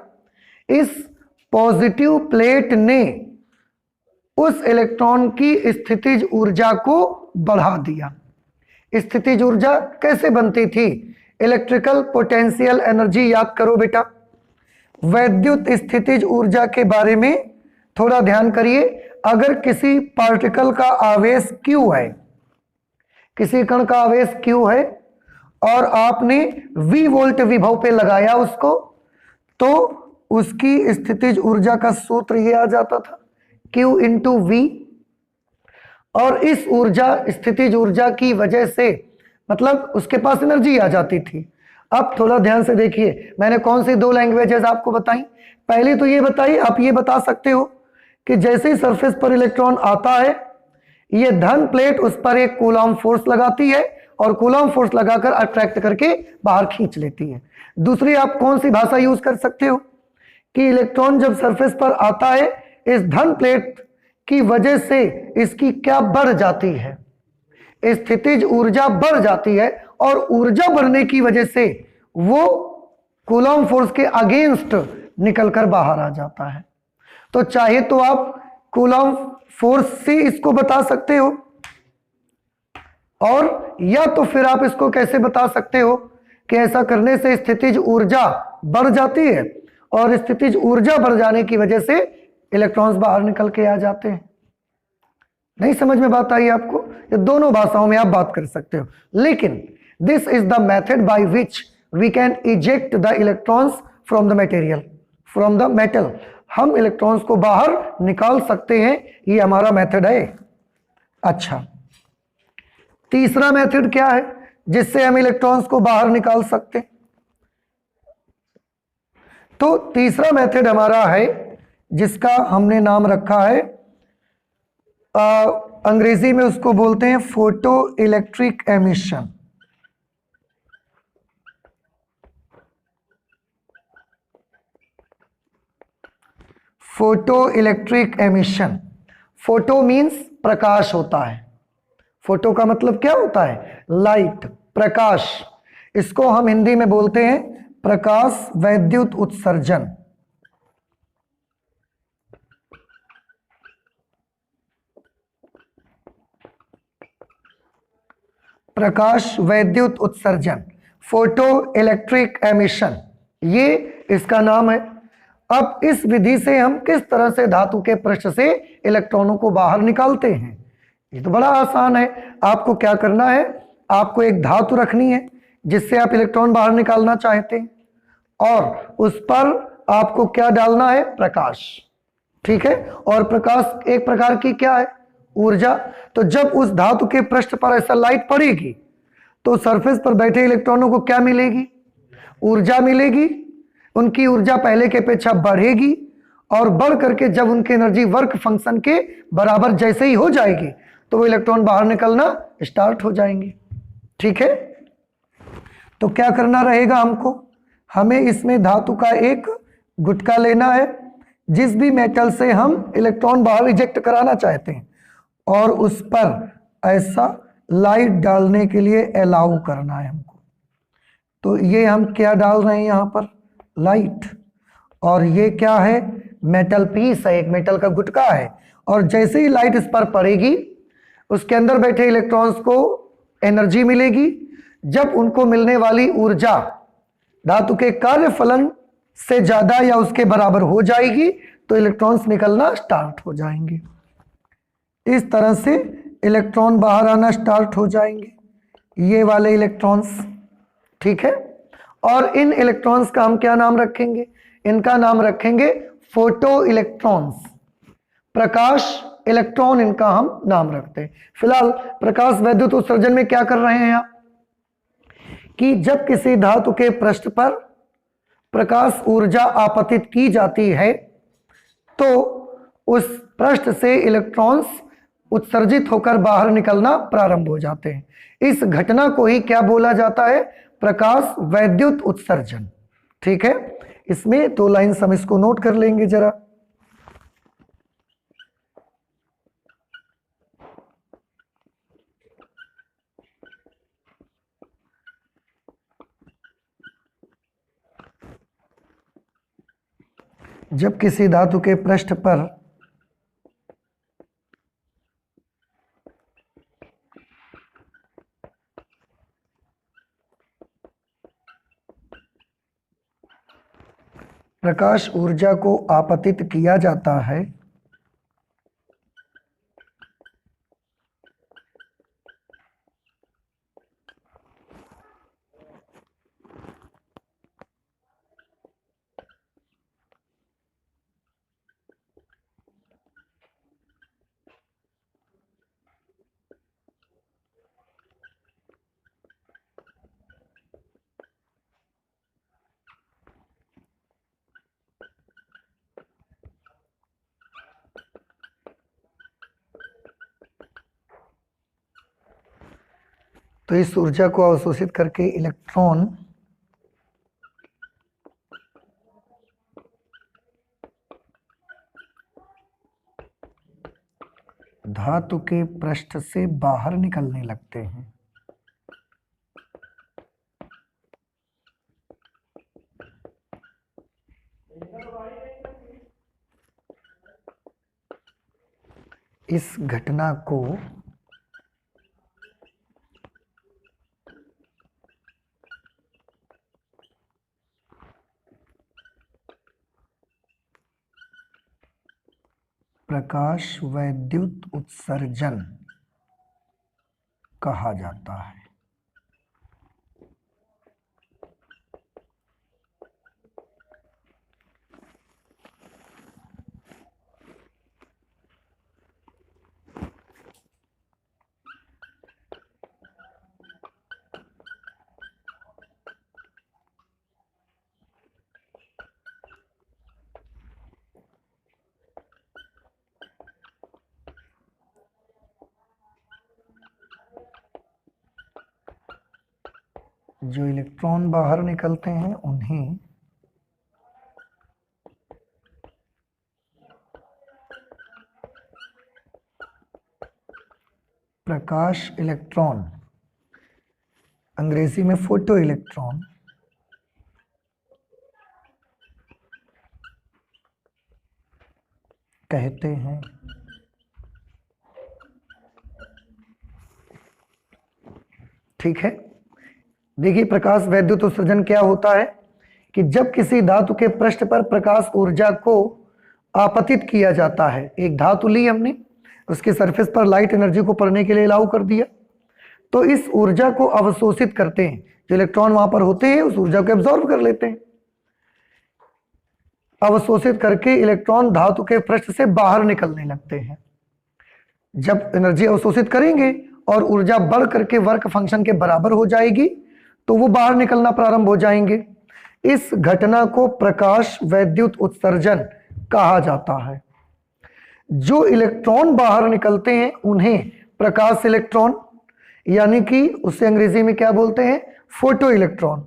इस पॉजिटिव प्लेट ने उस इलेक्ट्रॉन की स्थितिज ऊर्जा को बढ़ा दिया। स्थितिज ऊर्जा कैसे बनती थी? इलेक्ट्रिकल पोटेंशियल एनर्जी याद करो बेटा। वैद्युत स्थितिज ऊर्जा के बारे में थोड़ा ध्यान करिए। अगर किसी पार्टिकल का आवेश Q है, किसी कण का आवेश Q है, और आपने V वोल्ट विभव पे लगाया उसको, तो उसकी स्थितिज ऊर्जा का सूत्र ये आ जाता था, Q इंटू V। और इस ऊर्जा, स्थितिज ऊर्जा की वजह से, मतलब उसके पास एनर्जी आ जाती थी। अब थोड़ा ध्यान से देखिए, मैंने कौन सी दो लैंग्वेजेस आपको बताई। पहले तो ये बताइए, आप ये बता सकते हो कि जैसे ही सरफेस पर इलेक्ट्रॉन आता है, ये धन प्लेट उस पर एक कूलॉम फोर्स लगाती है, और कूलॉम फोर्स लगाकर अट्रैक्ट करके बाहर खींच लेती है। दूसरी आप कौन सी भाषा यूज कर सकते हो कि इलेक्ट्रॉन जब सरफेस पर आता है, इस धन प्लेट की वजह से इसकी क्या बढ़ जाती है, स्थितिज ऊर्जा बढ़ जाती है, और ऊर्जा बढ़ने की वजह से वो कूलॉम फोर्स के अगेंस्ट निकलकर बाहर आ जाता है। तो चाहे तो आप कूलॉम फोर्स से इसको बता सकते हो, और या तो फिर आप इसको कैसे बता सकते हो कि ऐसा करने से स्थितिज ऊर्जा बढ़ जाती है, और स्थितिज ऊर्जा बढ़ जाने की वजह से इलेक्ट्रॉन्स बाहर निकल के आ जाते हैं। नहीं समझ में बात आई आपको? ये दोनों भाषाओं में आप बात कर सकते हो, लेकिन this is the method by which we can eject the electrons from the material, from the metal. हम इलेक्ट्रॉन्स को बाहर निकाल सकते हैं, ये हमारा मेथड है। अच्छा, तीसरा मेथड क्या है जिससे हम इलेक्ट्रॉन्स को बाहर निकाल सकते हैं? तो तीसरा मेथड हमारा है जिसका हमने नाम रखा है, अंग्रेजी में उसको बोलते हैं photo electric emission. Photo electric emission. Photo means प्रकाश होता है। फोटो का मतलब क्या होता है? लाइट, प्रकाश। इसको हम हिंदी में बोलते हैं प्रकाश वैद्युत उत्सर्जन। प्रकाश वैद्युत उत्सर्जन, फोटो इलेक्ट्रिक एमिशन, ये इसका नाम है। अब इस विधि से हम किस तरह से धातु के पृष्ठ से इलेक्ट्रॉनों को बाहर निकालते हैं? ये तो बड़ा आसान है। आपको क्या करना है, आपको एक धातु रखनी है जिससे आप इलेक्ट्रॉन बाहर निकालना चाहते हैं, और उस पर आपको क्या डालना है? प्रकाश। ठीक है, और प्रकाश एक प्रकार की क्या है? ऊर्जा। तो जब उस धातु के पृष्ठ पर ऐसा लाइट पड़ेगी तो सरफेस पर बैठे इलेक्ट्रॉनों को क्या मिलेगी? ऊर्जा मिलेगी। उनकी ऊर्जा पहले के अपेक्षा बढ़ेगी, और बढ़ करके जब उनकी एनर्जी वर्क फंक्शन के बराबर जैसे ही हो जाएगी तो वो इलेक्ट्रॉन बाहर निकलना स्टार्ट हो जाएंगे। ठीक है, तो क्या करना रहेगा हमको? हमें इसमें धातु का एक गुटका लेना है जिस भी मेटल से हम इलेक्ट्रॉन बाहर इजेक्ट कराना चाहते हैं, और उस पर ऐसा लाइट डालने के लिए अलाउ करना है हमको। तो ये हम क्या डाल रहे हैं यहाँ पर? लाइट। और ये क्या है? मेटल पीस है, एक मेटल का गुटका है। और जैसे ही लाइट इस पर पड़ेगी, उसके अंदर बैठे इलेक्ट्रॉन्स को एनर्जी मिलेगी। जब उनको मिलने वाली ऊर्जा धातु के कार्य फलन से ज्यादा या उसके बराबर हो जाएगी तो इलेक्ट्रॉन्स निकलना स्टार्ट हो जाएंगे। इस तरह से इलेक्ट्रॉन बाहर आना स्टार्ट हो जाएंगे, ये वाले इलेक्ट्रॉन्स। ठीक है, और इन इलेक्ट्रॉन्स का हम क्या नाम रखेंगे? इनका नाम रखेंगे फोटो इलेक्ट्रॉन्स, प्रकाश इलेक्ट्रॉन इनका हम नाम रखते हैं। फिलहाल प्रकाश वैद्युत उत्सर्जन में क्या कर रहे हैं आप कि जब किसी धातु के पृष्ठ पर प्रकाश ऊर्जा आपतित की जाती है तो उस पृष्ठ से इलेक्ट्रॉन्स उत्सर्जित होकर बाहर निकलना प्रारंभ हो जाते हैं। इस घटना को ही क्या बोला जाता है? प्रकाश वैद्युत उत्सर्जन। ठीक है, इसमें 2 लाइन्स हम इसको नोट कर लेंगे जरा। जब किसी धातु के पृष्ठ पर प्रकाश ऊर्जा को आपतित किया जाता है तो इस ऊर्जा को अवशोषित करके इलेक्ट्रॉन धातु के पृष्ठ से बाहर निकलने लगते हैं। इस घटना को प्रकाश वैद्युत उत्सर्जन कहा जाता है। जो इलेक्ट्रॉन बाहर निकलते हैं उन्हें प्रकाश इलेक्ट्रॉन, अंग्रेजी में फोटो इलेक्ट्रॉन कहते हैं। ठीक है, देखिए प्रकाश वैद्युत उत्सर्जन क्या होता है कि जब किसी धातु के पृष्ठ पर प्रकाश ऊर्जा को आपतित किया जाता है, एक धातु ली हमने, उसके सरफेस पर लाइट एनर्जी को पड़ने के लिए अलाउ कर दिया, तो इस ऊर्जा को अवशोषित करते हैं। जो इलेक्ट्रॉन वहां पर होते हैं उस ऊर्जा को एब्जॉर्ब कर लेते हैं। अवशोषित करके इलेक्ट्रॉन धातु के पृष्ठ से बाहर निकलने लगते हैं। जब एनर्जी अवशोषित करेंगे और ऊर्जा बढ़ करके वर्क फंक्शन के बराबर हो जाएगी तो वो बाहर निकलना प्रारंभ हो जाएंगे। इस घटना को प्रकाश वैद्युत उत्सर्जन कहा जाता है। जो इलेक्ट्रॉन बाहर निकलते हैं उन्हें प्रकाश इलेक्ट्रॉन, यानी कि उसे अंग्रेजी में क्या बोलते हैं, फोटो इलेक्ट्रॉन,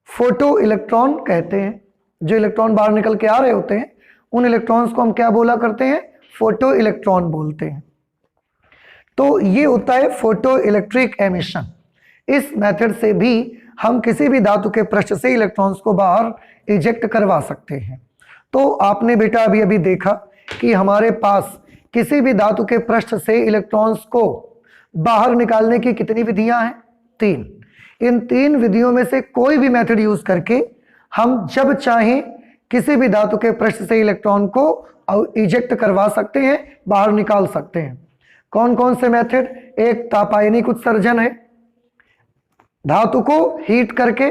फोटो इलेक्ट्रॉन कहते हैं। जो इलेक्ट्रॉन बाहर निकल के आ रहे होते हैं उन इलेक्ट्रॉन्स को हम क्या बोला करते हैं, फोटो इलेक्ट्रॉन बोलते हैं। तो ये होता है फोटो इलेक्ट्रिक एमिशन। इस मेथड से भी हम किसी भी धातु के पृष्ठ से इलेक्ट्रॉन्स को बाहर इजेक्ट करवा सकते हैं। तो आपने बेटा अभी अभी देखा कि हमारे पास किसी भी धातु के पृष्ठ से इलेक्ट्रॉन्स को बाहर निकालने की कितनी विधियां हैं, 3। इन 3 विधियों में से कोई भी मेथड यूज करके हम जब चाहें किसी भी धातु के पृष्ठ से इलेक्ट्रॉन को इजेक्ट करवा सकते हैं, बाहर निकाल सकते हैं। कौन कौन से मेथड, एक तापायनिक उत्सर्जन है, धातु को हीट करके।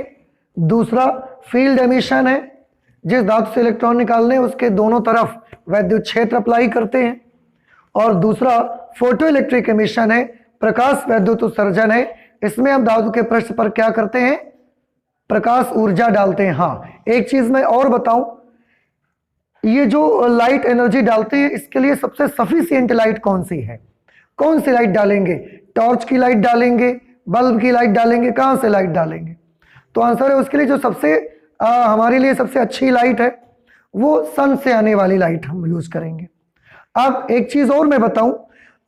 दूसरा फील्ड एमिशन है, जिस धातु से इलेक्ट्रॉन निकालने उसके दोनों तरफ वैद्युत क्षेत्र अप्लाई करते हैं। और दूसरा फोटो इलेक्ट्रिक एमिशन है, प्रकाश वैद्युत उत्सर्जन है। इसमें हम धातु के पृष्ठ पर क्या करते हैं, प्रकाश ऊर्जा डालते हैं। हाँ, एक चीज मैं और बताऊं, ये जो लाइट एनर्जी डालते हैं इसके लिए सबसे सफिशिएंट लाइट कौन सी है, कौन सी लाइट डालेंगे, टॉर्च की लाइट डालेंगे, बल्ब की लाइट डालेंगे, कहां से लाइट डालेंगे? तो आंसर है उसके लिए जो सबसे हमारे लिए सबसे अच्छी लाइट है वो सन से आने वाली लाइट हम यूज करेंगे। अब एक चीज और मैं बताऊं,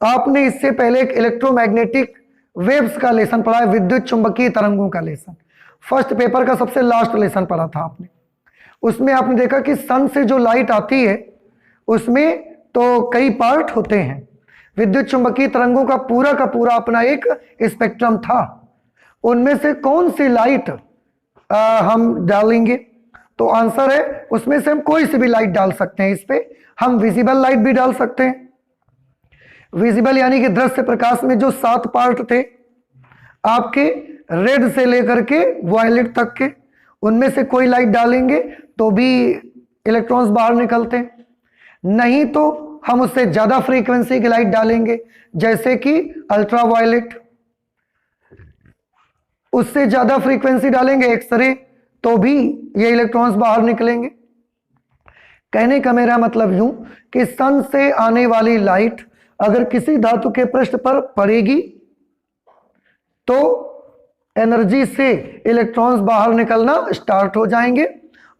आपने इससे पहले एक इलेक्ट्रोमैग्नेटिक वेव्स का लेसन पढ़ा है, विद्युत चुंबकीय तरंगों का लेसन, फर्स्ट पेपर का सबसे लास्ट लेसन पढ़ा था आपने। उसमें आपने देखा कि सन से जो लाइट आती है उसमें तो कई पार्ट होते हैं, विद्युत चुंबकीय तरंगों का पूरा अपना एक स्पेक्ट्रम था। उनमें से कौन सी लाइट हम डालेंगे? तो आंसर है उसमें से हम कोई सी भी लाइट डाल सकते हैं। इस पे हम विजिबल लाइट भी डाल सकते हैं। विजिबल यानी कि दृश्य प्रकाश में जो 7 पार्ट थे आपके, रेड से लेकर के वायलेट तक के, उनमें से कोई लाइट डालेंगे तो भी इलेक्ट्रॉन्स बाहर निकलते हैं। नहीं तो हम उससे ज्यादा फ्रीक्वेंसी की लाइट डालेंगे, जैसे कि अल्ट्रा वायलेट, उससे ज्यादा फ्रीक्वेंसी डालेंगे एक्सरे, तो भी ये इलेक्ट्रॉन्स बाहर निकलेंगे। कहने का मेरा मतलब यूं कि सन से आने वाली लाइट अगर किसी धातु के पृष्ठ पर पड़ेगी तो एनर्जी से इलेक्ट्रॉन्स बाहर निकलना स्टार्ट हो जाएंगे,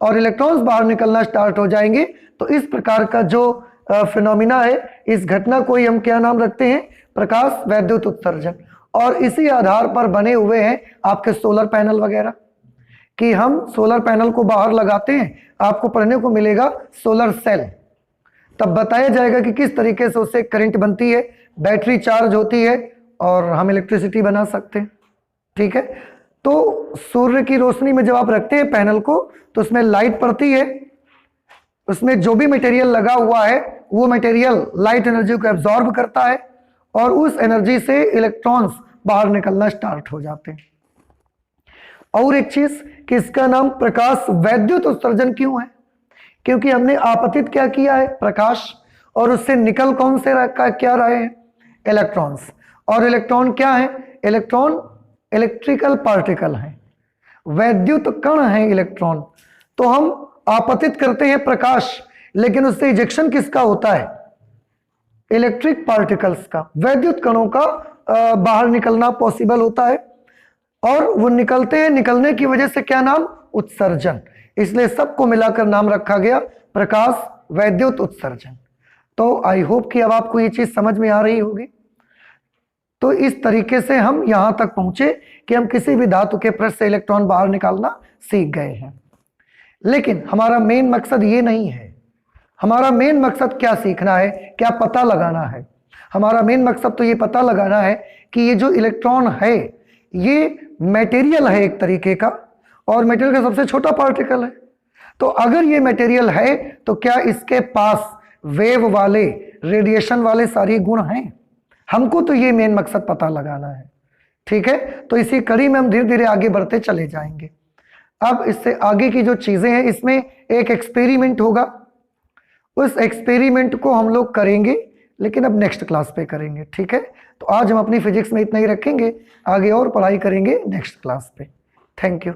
और इलेक्ट्रॉन्स बाहर निकलना स्टार्ट हो जाएंगे तो इस प्रकार का जो फिनोमिना है, इस घटना को ही हम क्या नाम रखते हैं? प्रकाश वैद्युत उत्सर्जन। और इसी आधार पर बने हुए हैं आपके सोलर पैनल वगैरह, कि हम सोलर पैनल को बाहर लगाते हैं, आपको पढ़ने को मिलेगा सोलर सेल, तब बताया जाएगा कि किस तरीके से उससे करंट बनती है, बैटरी चार्ज होती है और हम इलेक्ट्रिसिटी बना सकते हैं। ठीक है, तो सूर्य की रोशनी में जब आप रखते हैं पैनल को तो उसमें लाइट पड़ती है, उसमें जो भी मटेरियल लगा हुआ है वो मटेरियल लाइट एनर्जी को एब्जॉर्ब करता है और उस एनर्जी से इलेक्ट्रॉन्स बाहर निकलना स्टार्ट हो जाते हैं। और एक चीज कि इसका नाम प्रकाश वैद्युत उत्सर्जन क्यों है? क्योंकि हमने आपतित क्या किया है? प्रकाश, और उससे निकल कौन से क्या रहे हैं? इलेक्ट्रॉन्स। और इलेक्ट्रॉन क्या है? इलेक्ट्रॉन इलेक्ट्रिकल पार्टिकल है, वैद्युत कण है इलेक्ट्रॉन। तो हम आपतित करते हैं प्रकाश, लेकिन उससे इजेक्शन किसका होता है? इलेक्ट्रिक पार्टिकल्स का, वैद्युत कणों का बाहर निकलना पॉसिबल होता है, और वो निकलते हैं, निकलने की वजह से क्या नाम? उत्सर्जन। इसलिए सबको मिलाकर नाम रखा गया प्रकाश वैद्युत उत्सर्जन। तो आई होप कि अब आपको ये चीज समझ में आ रही होगी। तो इस तरीके से हम यहां तक पहुंचे कि हम किसी भी धातु के पृष्ठ से इलेक्ट्रॉन बाहर निकालना सीख गए हैं। लेकिन हमारा मेन मकसद ये नहीं है। हमारा मेन मकसद क्या सीखना है? क्या पता लगाना है? हमारा मेन मकसद तो ये पता लगाना है कि ये जो इलेक्ट्रॉन है ये मटेरियल है एक तरीके का, और मटेरियल का सबसे छोटा पार्टिकल है। तो अगर ये मटेरियल है तो क्या इसके पास वेव वाले, रेडिएशन वाले सारे गुण हैं? हमको तो ये मेन मकसद पता लगाना है। ठीक है, तो इसी कड़ी में हम धीरे धीरे आगे बढ़ते चले जाएंगे। अब इससे आगे की जो चीजें हैं, इसमें एक एक्सपेरिमेंट होगा, उस एक्सपेरिमेंट को हम लोग करेंगे, लेकिन अब नेक्स्ट क्लास पे करेंगे। ठीक है, तो आज हम अपनी फिजिक्स में इतना ही रखेंगे, आगे और पढ़ाई करेंगे नेक्स्ट क्लास पे। Thank you.